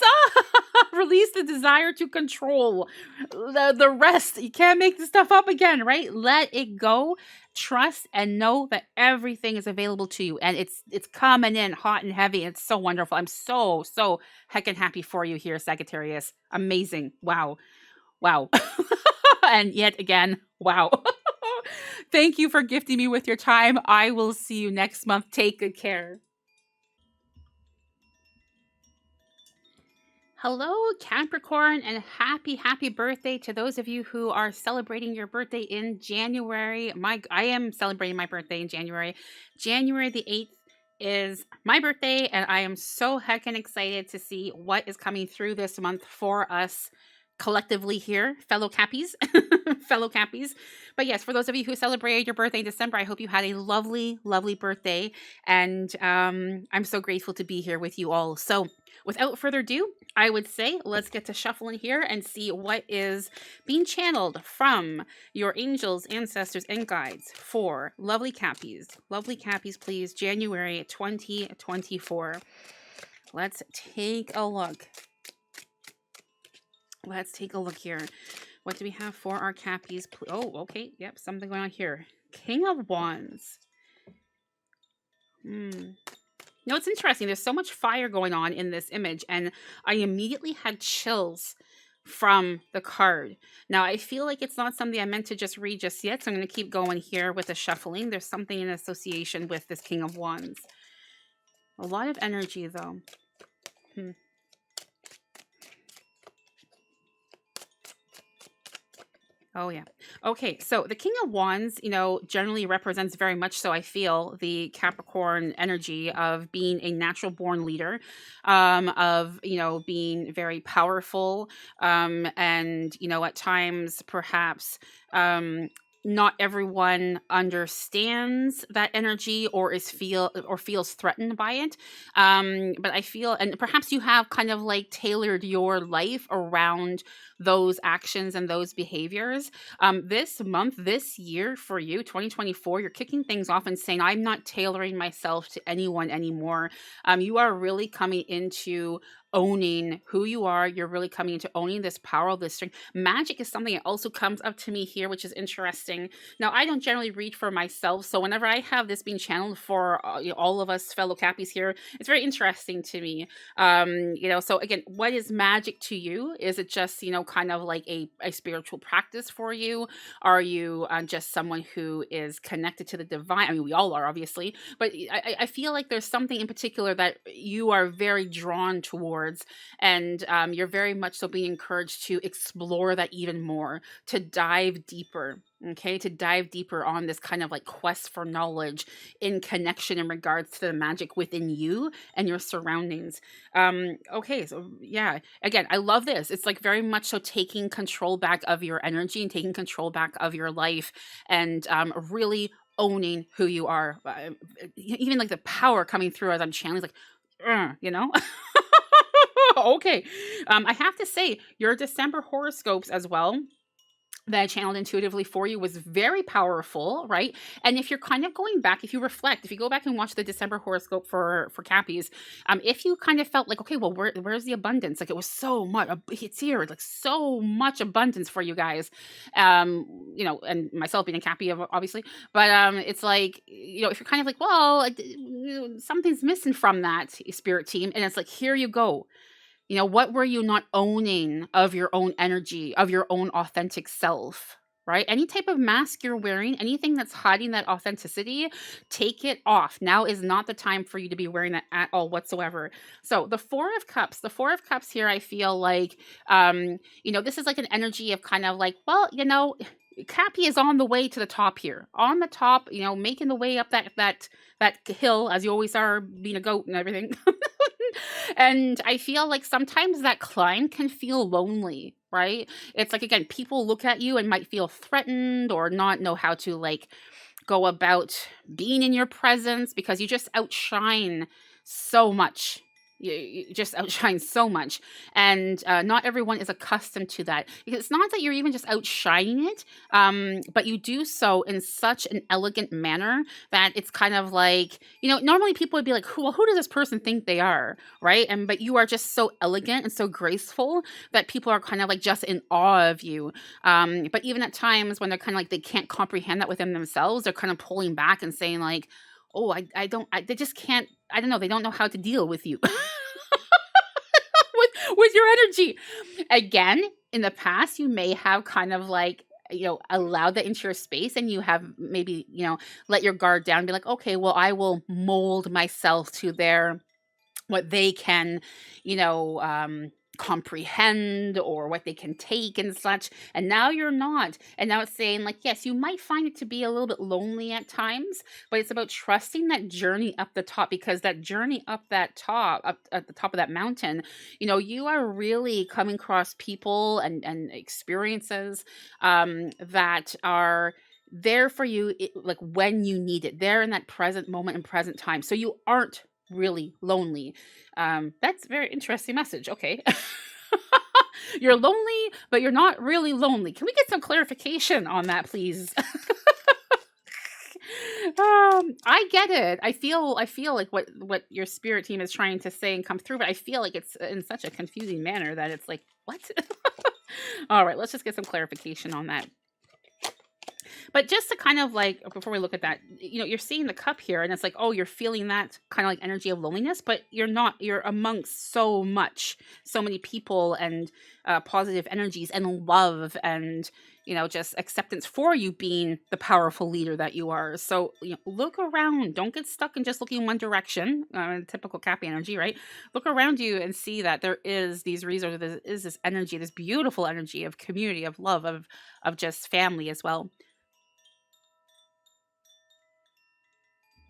the desire to control the rest. You can't make this stuff up again, right? Let it go. Trust and know that everything is available to you. And it's coming in hot and heavy. It's so wonderful. I'm so heckin' happy for you here, Sagittarius. Amazing. Wow. And yet again, wow. Thank you for gifting me with your time. I will see you next month. Take good care. Hello, Capricorn, and happy birthday to those of you who are celebrating your birthday in January. I am celebrating my birthday in January. January the 8th is my birthday, and I am so heckin' excited to see what is coming through this month for us collectively here, fellow Cappies. But yes, for those of you who celebrated your birthday in December, I hope you had a lovely birthday, and I'm so grateful to be here with you all. So without further ado, I would say let's get to shuffling here and see what is being channeled from your angels, ancestors, and guides for lovely Cappies. Lovely Cappies, please. January 2024. Let's take a look. Let's take a look here. What do we have for our Cappies? Oh, okay. Yep, something going on here. King of Wands. No, it's interesting. There's so much fire going on in this image, and I immediately had chills from the card. Now, I feel like it's not something I meant to just read just yet, so I'm going to keep going here with the shuffling. There's something in association with this King of Wands. A lot of energy, though. Oh, yeah. Okay, so the King of Wands, generally represents very much so, I feel, the Capricorn energy of being a natural born leader, of, being very powerful, and, at times perhaps, not everyone understands that energy or feels threatened by it. But I feel, and perhaps you have kind of like tailored your life around those actions and those behaviors. This month, this year for you, 2024, you're kicking things off and saying, I'm not tailoring myself to anyone anymore. You are really coming into owning who you are. You're really coming into owning this power, this strength. Magic is something that also comes up to me here, which is interesting. Now, I don't generally read for myself, so whenever I have this being channeled for all of us fellow Cappies here, it's very interesting to me. So again, what is magic to you? Is it just, kind of like a spiritual practice for you? Are you just someone who is connected to the divine? I mean, we all are, obviously, but I feel like there's something in particular that you are very drawn towards, and you're very much so being encouraged to explore that even more, to dive deeper. Okay, to dive deeper on this kind of like quest for knowledge in connection in regards to the magic within you and your surroundings. Okay, so yeah, again, I love this. It's like very much so taking control back of your energy and taking control back of your life, and really owning who you are. Even like the power coming through as I'm channeling, like, Okay. I have to say, your December horoscopes as well that I channeled intuitively for you was very powerful, right? And if you're kind of going back, if you reflect, if you go back and watch the December horoscope for Cappies, if you kind of felt like, okay, well, where's the abundance? Like it was so much, it's here, like so much abundance for you guys, and myself being a Cappy, obviously, but it's like, if you're kind of like, well, something's missing from that spirit team, and it's like, here you go. What were you not owning of your own energy, of your own authentic self, right? Any type of mask you're wearing, anything that's hiding that authenticity, take it off. Now is not the time for you to be wearing that at all whatsoever. So the Four of Cups here, I feel like, this is like an energy of kind of like, well, Cappy is on the way to the top here, on the top, making the way up that hill, as you always are, being a goat and everything. And I feel like sometimes that climb can feel lonely, right? It's like, again, people look at you and might feel threatened or not know how to like go about being in your presence because you just outshine so much. You just outshine so much. And not everyone is accustomed to that. It's not that you're even just outshining it, but you do so in such an elegant manner that it's kind of like, normally people would be like, who does this person think they are? Right. But you are just so elegant and so graceful that people are kind of like just in awe of you. But even at times when they're kind of like, they can't comprehend that within themselves, they're kind of pulling back and saying like, oh, they just can't, I don't know, they don't know how to deal with you. with your energy. Again, in the past, you may have kind of like, allowed that into your space, and you have maybe, let your guard down and be like, okay, well, I will mold myself to what they can, comprehend or what they can take and such. And now you're not. And now it's saying like, yes, you might find it to be a little bit lonely at times, but it's about trusting that journey up the top, because that journey up at the top of that mountain, you are really coming across people and experiences that are there for you, like when you need it, there in that present moment and present time. So you aren't really lonely. That's a very interesting message. Okay. You're lonely, but you're not really lonely. Can we get some clarification on that, please? I get it. I feel like what your spirit team is trying to say and come through, but I feel like it's in such a confusing manner that it's like, what? All right, let's just get some clarification on that. But just to kind of like, before we look at that, you're seeing the cup here and it's like, oh, you're feeling that kind of like energy of loneliness, but you're not, you're amongst so many people and positive energies and love and, just acceptance for you being the powerful leader that you are. So, look around, don't get stuck in just looking in one direction, typical Cappy energy, right? Look around you and see that there is these resources, there is this energy, this beautiful energy of community, of love, of just family as well.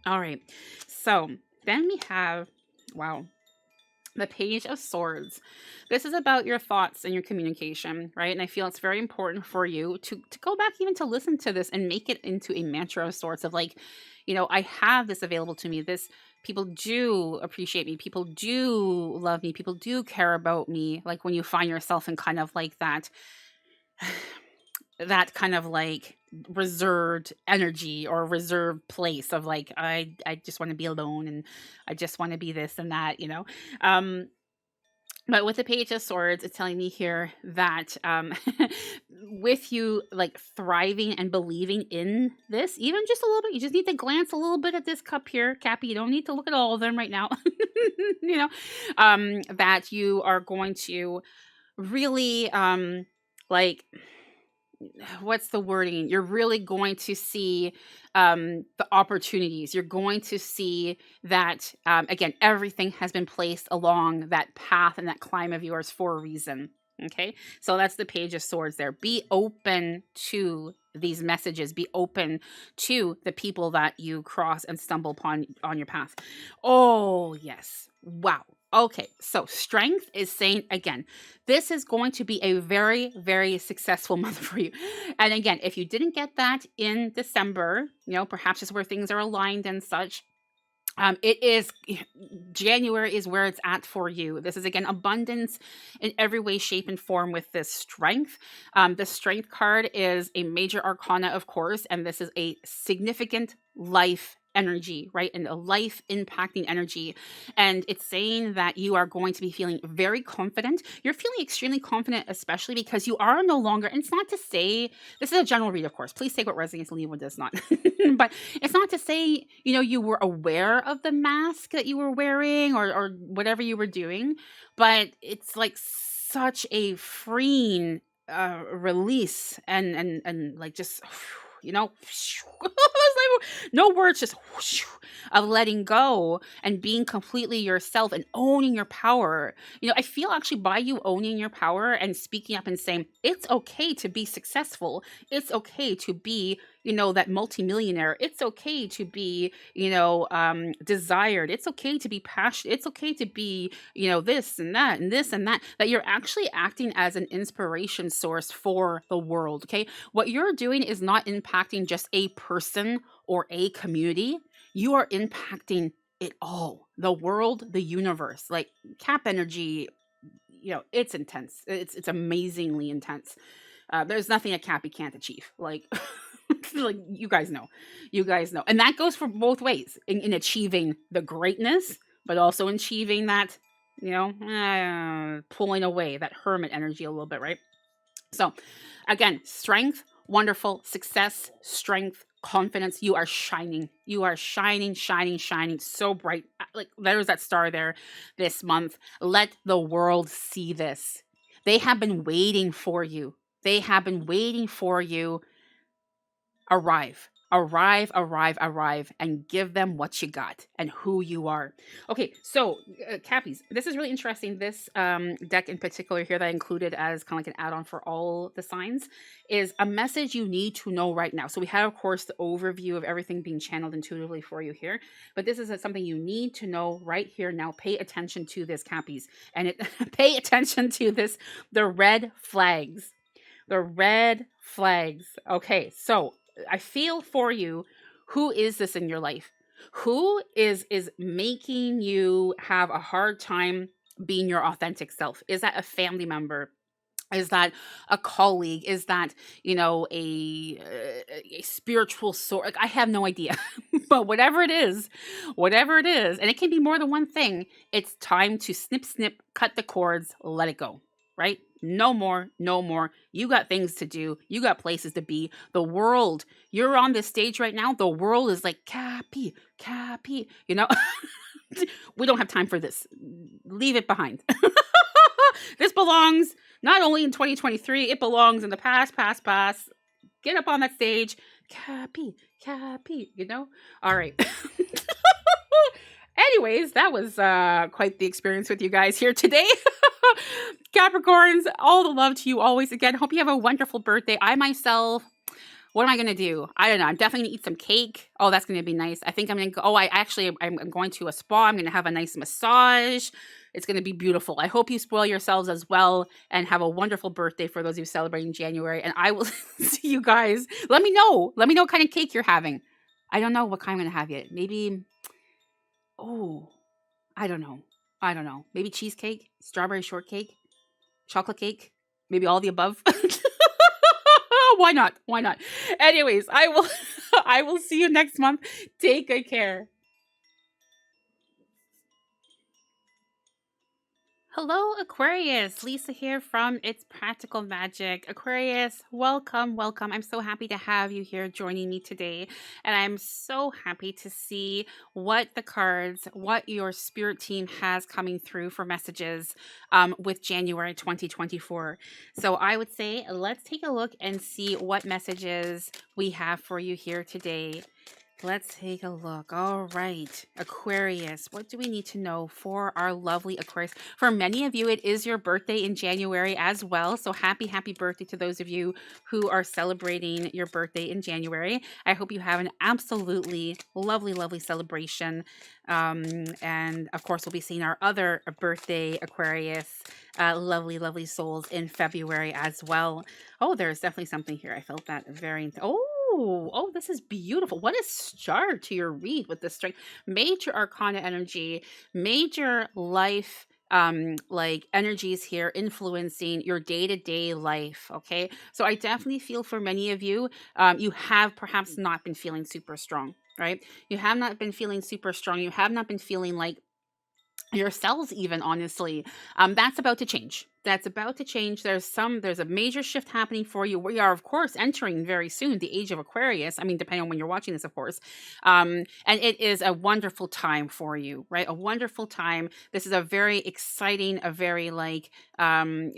All right. So then we have, wow, the Page of Swords. This is about your thoughts and your communication, right? And I feel it's very important for you to go back even to listen to this and make it into a mantra of sorts of like, I have this available to me. This people do appreciate me. People do love me. People do care about me. Like when you find yourself in kind of like that kind of like reserved energy or reserved place of like, I just want to be alone and I just want to be this and that, but with the Page of Swords, it's telling me here that with you like thriving and believing in this, even just a little bit, you just need to glance a little bit at this cup here, Cappy. You don't need to look at all of them right now. That you are going to really like, what's the wording? You're really going to see the opportunities. You're going to see that, again, everything has been placed along that path and that climb of yours for a reason. Okay. So that's the Page of Swords there. Be open to these messages. Be open to the people that you cross and stumble upon on your path. Oh, yes. Wow. Okay, so strength is saying, again, this is going to be a very, very successful month for you. And again, if you didn't get that in December, perhaps just where things are aligned and such, It is January is where it's at for you. This is again abundance in every way, shape, and form with this strength. The strength card is a major arcana, of course, and this is a significant life energy, right? And a life impacting energy. And it's saying that you are going to be feeling very confident. You're feeling extremely confident, especially because you are no longer, and it's not to say, this is a general read, of course. Please take what resonates and leave what does not. But it's not to say, you were aware of the mask that you were wearing or whatever you were doing, but it's like such a freeing release and like just it's like no words, just of letting go and being completely yourself and owning your power. I feel actually by you owning your power and speaking up and saying it's okay to be successful, it's okay to be that multimillionaire, it's okay to be desired, it's okay to be passionate, it's okay to be this and that and this and that, that you're actually acting as an inspiration source for the world. Okay, what you're doing is not impacting just a person or a community, you are impacting it all, the world, the universe. Like cap energy, it's intense, it's amazingly intense. There's nothing a cappy can't achieve, like like you guys know, and that goes for both ways in achieving the greatness, but also in achieving that pulling away, that hermit energy a little bit, right? So again, strength, wonderful, success, strength, confidence. You are shining, shining so bright. Like there's that star there this month. Let the world see this. They have been waiting for you. Arrive, and give them what you got and who you are. Okay, so Cappies, this is really interesting. This deck in particular here that I included as kind of like an add-on for all the signs is a message you need to know right now. So we have, of course, the overview of everything being channeled intuitively for you here, but this is something you need to know right here now. Pay attention to this, Cappies, and pay attention to this, the red flags. Okay, so I feel for you. Who is this in your life? Who is making you have a hard time being your authentic self? Is that a family member? Is that a colleague? Is that a spiritual source? Like, I have no idea, but whatever it is, and it can be more than one thing. It's time to snip, cut the cords, let it go. Right? No more. You got things to do. You got places to be. The world, you're on this stage right now. The world is like, Cappy. We don't have time for this. Leave it behind. This belongs not only in 2023, it belongs in the past. Get up on that stage. Cappy. All right. Anyways, that was quite the experience with you guys here today. Capricorns, all the love to you always. Again, hope you have a wonderful birthday. I myself, what am I going to do? I don't know. I'm definitely going to eat some cake. Oh, that's going to be nice. I think I'm going to go. I'm going to a spa. I'm going to have a nice massage. It's going to be beautiful. I hope you spoil yourselves as well and have a wonderful birthday for those of you celebrating January. And I will see you guys. Let me know. Let me know what kind of cake you're having. I don't know what kind I'm going to have yet. Maybe, I don't know. Maybe cheesecake, strawberry shortcake, chocolate cake, maybe all the above. Why not? Anyways, I will see you next month. Take good care. Hello, Aquarius. Lisa here from It's Practical Magic. Aquarius, welcome. I'm so happy to have you here joining me today. And I'm so happy to see what your spirit team has coming through for messages with January 2024. So I would say let's take a look and see what messages we have for you here today. Let's take a look. All right, Aquarius, what do we need to know for our lovely Aquarius? For many of you, it is your birthday in January as well. So happy birthday to those of you who are celebrating your birthday in January. I hope you have an absolutely lovely celebration. And of course, we'll be seeing our other birthday Aquarius, lovely souls in February as well. Oh, there's definitely something here. I felt that very... Oh, this is beautiful. What a start to your read with the strength. Major arcana energy, major life like energies here influencing your day-to-day life. Okay, so I definitely feel for many of you, you have perhaps not been feeling super strong, right? You have not been feeling super strong. You have not been feeling like yourselves even, honestly. That's about to change. That's about to change. There's a major shift happening for you. We are, of course, entering very soon the age of Aquarius. I mean, depending on when you're watching this, of course. And it is a wonderful time for you, right? A wonderful time. This is a very exciting, a very an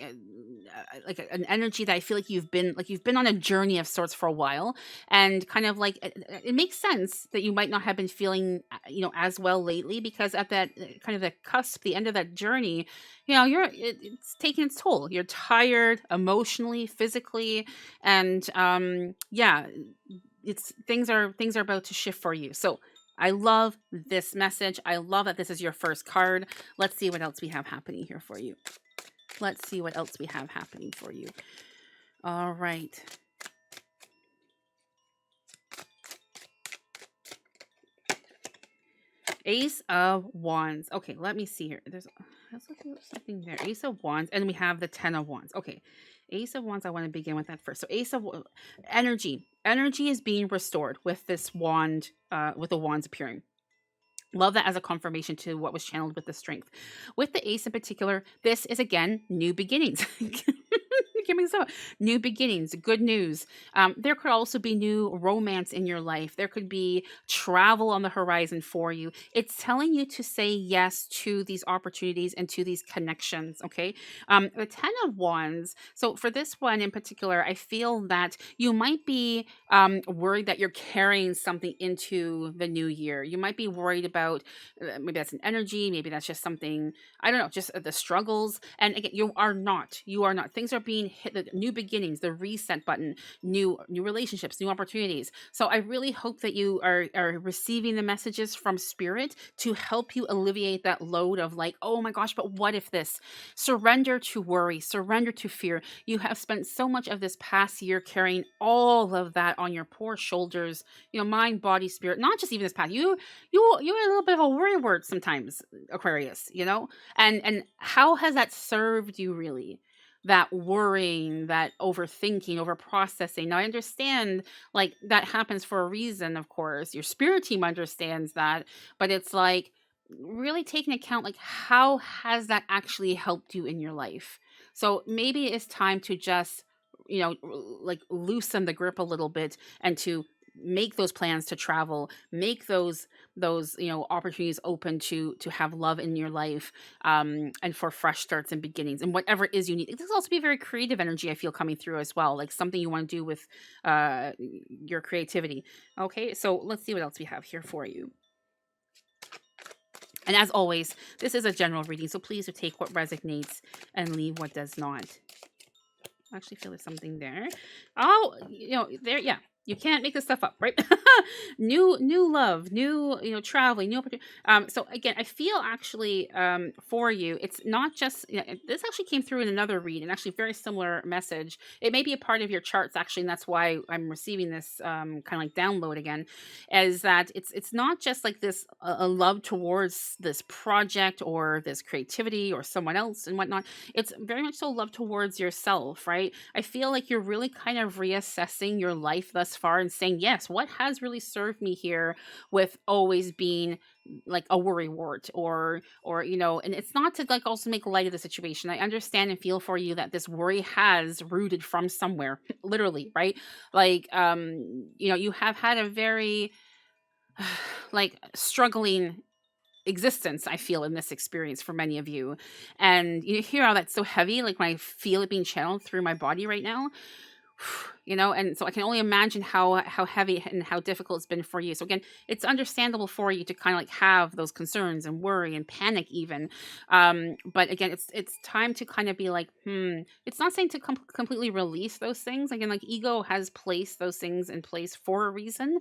energy that I feel like you've been on a journey of sorts for a while, and kind of like it makes sense that you might not have been feeling as well lately, because at that kind of the cusp, the end of that journey, it's taking its toll. You're tired emotionally, physically, and yeah, it's things are about to shift for you. So I love this message. I love that this is your first card. Let's see what else we have happening here for you. Let's see what else we have happening for you. All right. Ace of Wands. Okay, let me see here. There's something there. Ace of Wands, and we have the 10 of Wands. Okay, Ace of Wands. I want to begin with that first. So Ace of Energy. Energy is being restored with this wand, with the wands appearing. Love that as a confirmation to what was channeled with the strength. With the Ace in particular, this is again new beginnings. Give me some new beginnings, good news. There could also be new romance in your life. There could be travel on the horizon for you. It's telling you to say yes to these opportunities and to these connections. Okay. The 10 of Wands. So for this one in particular, I feel that you might be worried that you're carrying something into the new year. You might be worried about maybe that's an energy, maybe that's just something, I don't know, just the struggles. And again, you are not. Things are being hit, the new beginnings, the reset button, new relationships, new opportunities. So I really hope that you are receiving the messages from spirit to help you alleviate that load of like, oh my gosh, but what if this? Surrender to worry, surrender to fear. You have spent so much of this past year carrying all of that on your poor shoulders, mind, body, spirit, not just even this past. You're a little bit of a worry word sometimes, Aquarius, and how has that served you really? That worrying, that overthinking, over processing. Now I understand like that happens for a reason, of course. Your spirit team understands that, but it's like really taking account like how has that actually helped you in your life. So maybe it's time to just like loosen the grip a little bit and to make those plans to travel, make those opportunities open to have love in your life, and for fresh starts and beginnings and whatever it is you need. This will also be very creative energy I feel coming through as well, like something you want to do with your creativity. Okay, so let's see what else we have here for you. And as always, this is a general reading, so please take what resonates and leave what does not. I actually feel there's something there. Oh, there, yeah. You can't make this stuff up, right? new love, new, traveling, new opportunity. So again, I feel actually for you, it's not just, this actually came through in another read, and actually very similar message. It may be a part of your charts actually, and that's why I'm receiving this kind of like download again, is that it's not just like this a love towards this project or this creativity or someone else and whatnot. It's very much so love towards yourself, right? I feel like you're really kind of reassessing your life thus far and saying, yes, what has really served me here with always being like a worrywart or and it's not to like also make light of the situation. I understand and feel for you that this worry has rooted from somewhere, literally, right? Like you have had a very like struggling existence, I feel, in this experience for many of you. And you hear how that's so heavy, like when I feel it being channeled through my body right now. And so I can only imagine how heavy and how difficult it's been for you. So again, it's understandable for you to kind of like have those concerns and worry and panic even. But again, it's time to kind of be like, it's not saying to completely release those things. Again, like ego has placed those things in place for a reason,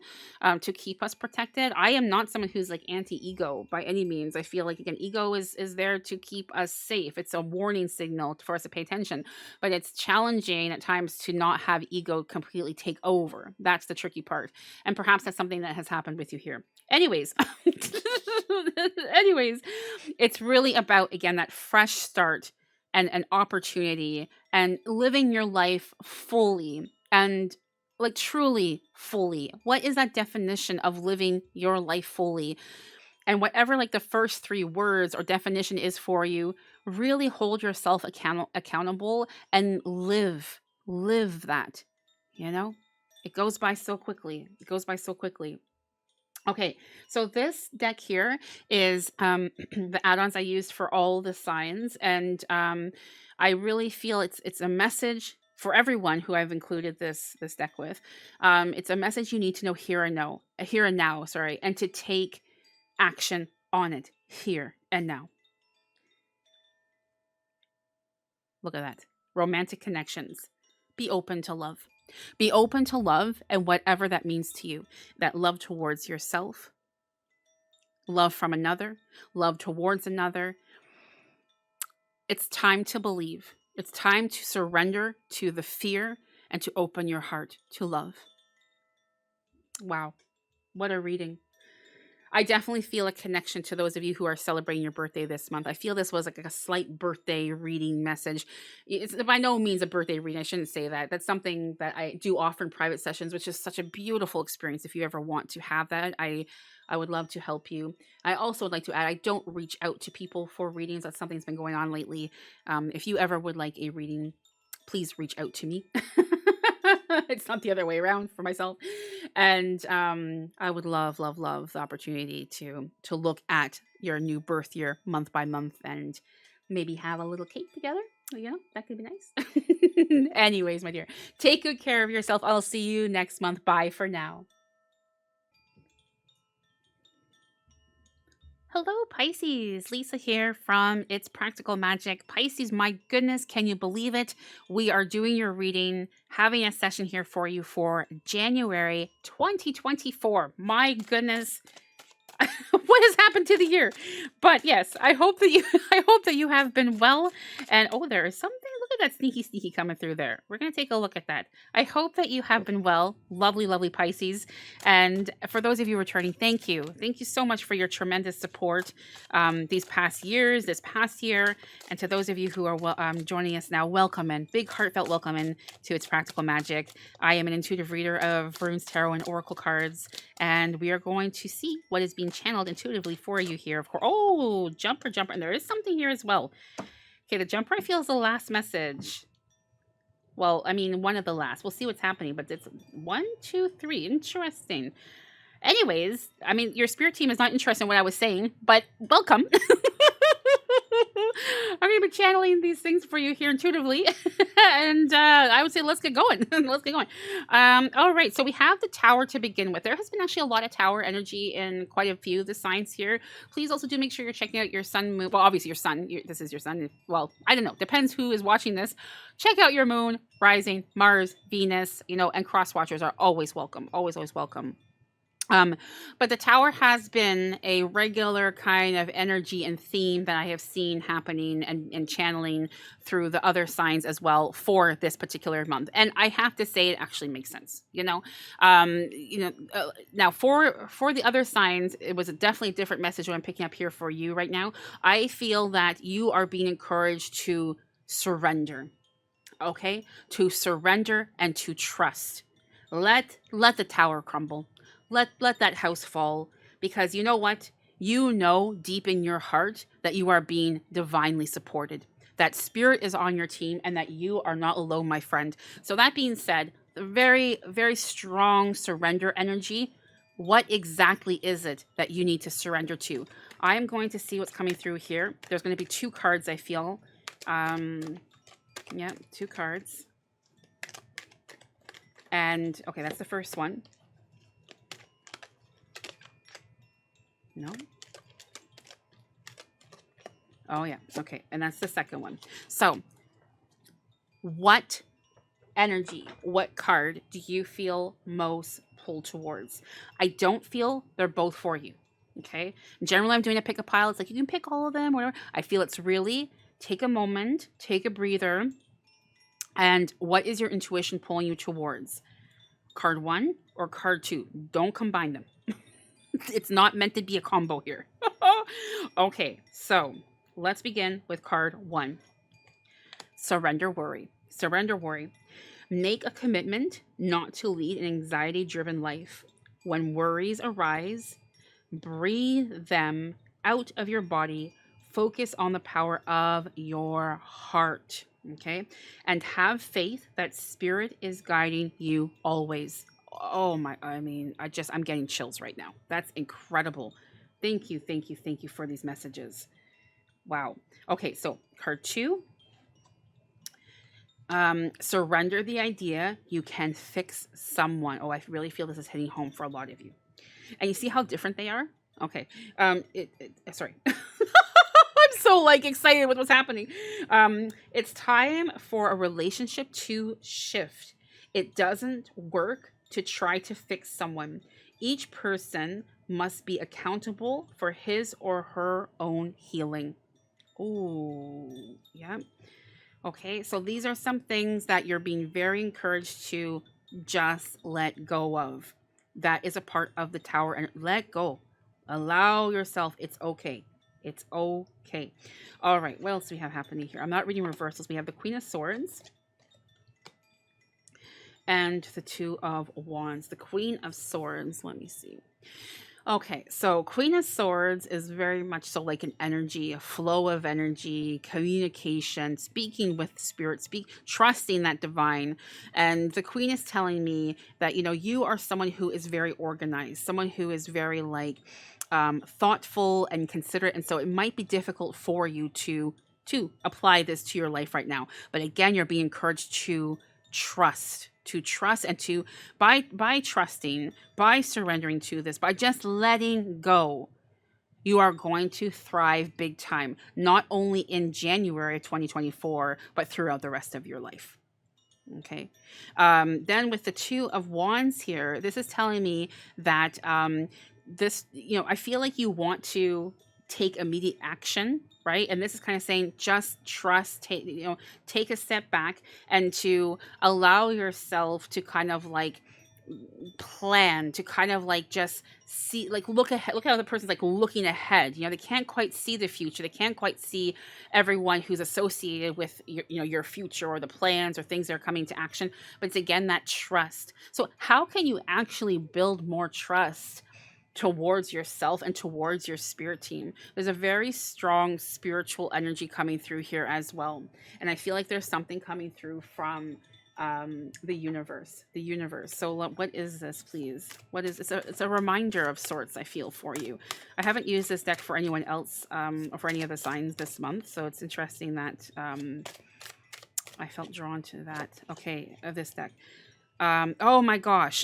to keep us protected. I am not someone who's like anti-ego by any means. I feel like, again, ego is there to keep us safe. It's a warning signal for us to pay attention, but it's challenging at times to not have ego also completely take over. That's the tricky part. And perhaps that's something that has happened with you here. Anyways, anyways, it's really about, again, that fresh start and an opportunity and living your life fully and like truly fully. What is that definition of living your life fully? And whatever like the first three words or definition is for you, really hold yourself accountable and live that, you know? It goes by so quickly. It goes by so quickly. Okay, so this deck here is the add-ons I used for all the signs, and I really feel it's a message for everyone who I've included this deck with. It's a message you need to know here and now, sorry, and to take action on it here and now. Look at that. Romantic connections. Be open to love. Be open to love and whatever that means to you. That love towards yourself, love from another, love towards another. It's time to believe. It's time to surrender to the fear and to open your heart to love. Wow. What a reading. I definitely feel a connection to those of you who are celebrating your birthday this month. I feel this was like a slight birthday reading message. It's by no means a birthday reading. I shouldn't say that. That's something that I do offer in private sessions, which is such a beautiful experience. If you ever want to have that, I would love to help you. I also would like to add, I don't reach out to people for readings. That's something that's been going on lately. If you ever would like a reading, please reach out to me. It's not the other way around for myself. And I would love the opportunity to look at your new birth year month by month and maybe have a little cake together. You know, that could be nice. Anyways, my dear, take good care of yourself. I'll see you next month. Bye for now. Hello, Pisces. Lisa here from It's Practical Magic. Pisces, my goodness, can you believe it? We are doing your reading, having a session here for you for January 2024. My goodness. What has happened to the year? But yes, I hope that you have been well. And oh, there is something. Look at that sneaky coming through there. We're going to take a look at that. I hope that you have been well. Lovely Pisces. And for those of you returning, thank you. Thank you so much for your tremendous support these past years, this past year. And to those of you who are joining us now, welcome in. Big heartfelt welcome in to It's Practical Magic. I am an intuitive reader of runes, tarot, and oracle cards. And we are going to see what is being channeled intuitively for you here. Of course. Oh, jumper. And there is something here as well. Okay, the jumper I feel is the last message. Well, I mean, one of the last. We'll see what's happening, but it's 1, 2, 3. Interesting. Anyways, I mean, your spirit team is not interested in what I was saying, but welcome. I'm going to be channeling these things for you here intuitively. And I would say let's get going. Let's get going. All right. So we have the Tower to begin with. There has been actually a lot of Tower energy in quite a few of the signs here. Please also do make sure you're checking out your sun, moon. Well, obviously your sun. This is your sun. Well, I don't know. Depends who is watching this. Check out your moon, rising, Mars, Venus, and cross watchers are always welcome. Always welcome. But the Tower has been a regular kind of energy and theme that I have seen happening and channeling through the other signs as well for this particular month. And I have to say it actually makes sense, now for the other signs, it was definitely a different message what I'm picking up here for you right now. I feel that you are being encouraged to surrender, okay? To surrender and to trust. Let the Tower crumble. Let that house fall, because you know what? You know deep in your heart that you are being divinely supported, that spirit is on your team, and that you are not alone, my friend. So that being said, very, very strong surrender energy. What exactly is it that you need to surrender to? I am going to see what's coming through here. There's going to be 2 cards, I feel. Yeah, 2 cards. And, okay, that's the first one. No? Oh, yeah. Okay. And that's the second one. So, what energy, what card do you feel most pulled towards? I don't feel they're both for you. Okay? Generally, I'm doing a pick a pile. It's like you can pick all of them, whatever. I feel it's really take a moment, take a breather, And what is your intuition pulling you towards? Card 1 or card 2? Don't combine them. It's not meant to be a combo here. Okay, so let's begin with card 1. Surrender worry. Surrender worry. Make a commitment not to lead an anxiety-driven life. When worries arise, breathe them out of your body. Focus on the power of your heart. Okay? And have faith that spirit is guiding you always. Oh my, I'm getting chills right now. That's incredible. Thank you, thank you, thank you for these messages. Wow. Okay, so card 2. Surrender the idea you can fix someone. Oh, I really feel this is hitting home for a lot of you. And you see how different they are? Okay. Sorry. I'm so like excited with what's happening. It's time for a relationship to shift. It doesn't work to try to fix someone. Each person must be accountable for his or her own healing. Ooh, yeah. Okay, so these are some things that you're being very encouraged to just let go of. That is a part of the Tower, and let go. Allow yourself. It's okay. It's okay. All right, what else do we have happening here? I'm not reading reversals. We have the Queen of Swords and the Two of Wands. The Queen of Swords, let me see. Okay, so Queen of Swords is very much so like an energy, a flow of energy, communication, speaking with spirit, trusting that divine. And the Queen is telling me that, you are someone who is very organized, someone who is very like thoughtful and considerate. And so it might be difficult for you to apply this to your life right now. But again, you're being encouraged to trust and to by trusting, by surrendering to this, by just letting go, you are going to thrive big time, not only in January 2024, but throughout the rest of your life. Okay. Then with the Two of Wands here, this is telling me that this, I feel like you want to take immediate action, right? And this is kind of saying just trust, take a step back and to allow yourself to kind of like plan, to kind of like just see, like look ahead, look at other person's like looking ahead. They can't quite see the future. They can't quite see everyone who's associated with your future or the plans or things that are coming to action. But it's again that trust. So how can you actually build more trust towards yourself and towards your spirit team? There's a very strong spiritual energy coming through here as well. And I feel like there's something coming through from the universe. So what is this, please? What is it's a reminder of sorts, I feel, for you. I haven't used this deck for anyone else or for any of the signs this month. So it's interesting that I felt drawn to that. Okay, this deck. Oh my gosh.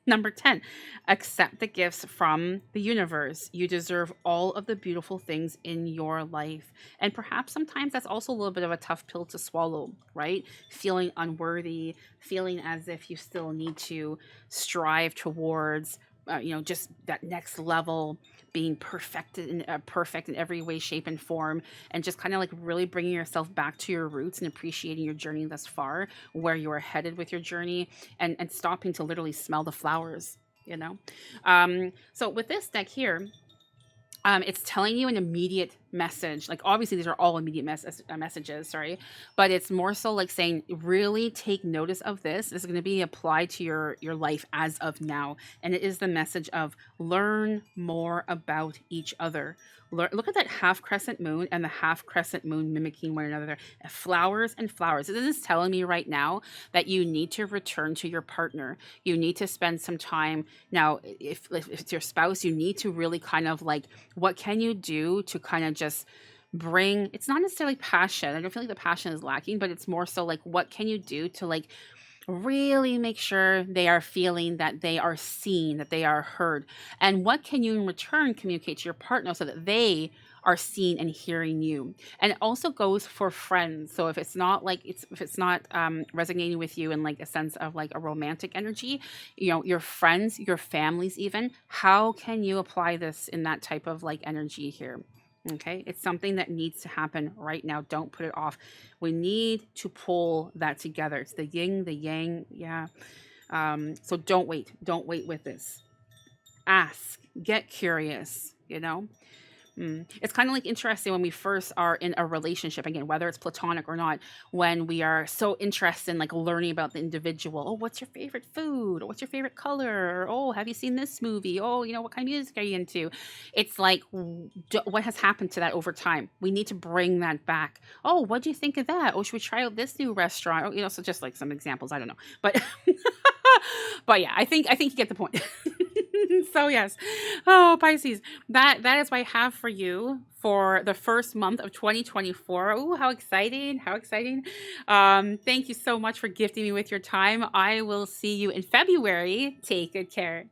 Number 10, accept the gifts from the universe. You deserve all of the beautiful things in your life. And perhaps sometimes that's also a little bit of a tough pill to swallow, right? Feeling unworthy, feeling as if you still need to strive towards, just that next level, being perfect in every way, shape, and form, and just kind of like really bringing yourself back to your roots and appreciating your journey thus far, where you are headed with your journey, and stopping to literally smell the flowers, So with this deck here, it's telling you an immediate message. Like obviously these are all immediate messages, but it's more so like saying really take notice of this. This is going to be applied to your life as of now, and it is the message of learn more about each other. Look at that half crescent moon and the half crescent moon mimicking one another. Flowers and flowers. This is telling me right now that you need to return to your partner. You need to spend some time. Now, if it's your spouse, you need to really kind of like, what can you do to kind of just bring, it's not necessarily passion. I don't feel like the passion is lacking, but it's more so like, what can you do to like really make sure they are feeling that they are seen, that they are heard? And what can you in return communicate to your partner so that they are seen and hearing you? And it also goes for friends. So if it's not resonating with you in like a sense of like a romantic energy, your friends, your families even, how can you apply this in that type of like energy here? Okay, it's something that needs to happen right now. Don't put it off. We need to pull that together. It's the yin, the yang. Yeah. So don't wait. Don't wait with this. Ask, get curious, you know? It's kind of like interesting when we first are in a relationship, again, whether it's platonic or not, when we are so interested in like learning about the individual. Oh, what's your favorite food? Or what's your favorite color? Or, oh, have you seen this movie? Oh, you know, what kind of music are you into? It's like, what has happened to that over time? We need to bring that back. Oh, what do you think of that? Oh, should we try out this new restaurant? Oh, you know, so just like some examples. I don't know, but but yeah, I think you get the point. So yes. Oh, Pisces. That is what I have for you for the first month of 2024. Oh, how exciting. How exciting. Thank you so much for gifting me with your time. I will see you in February. Take good care.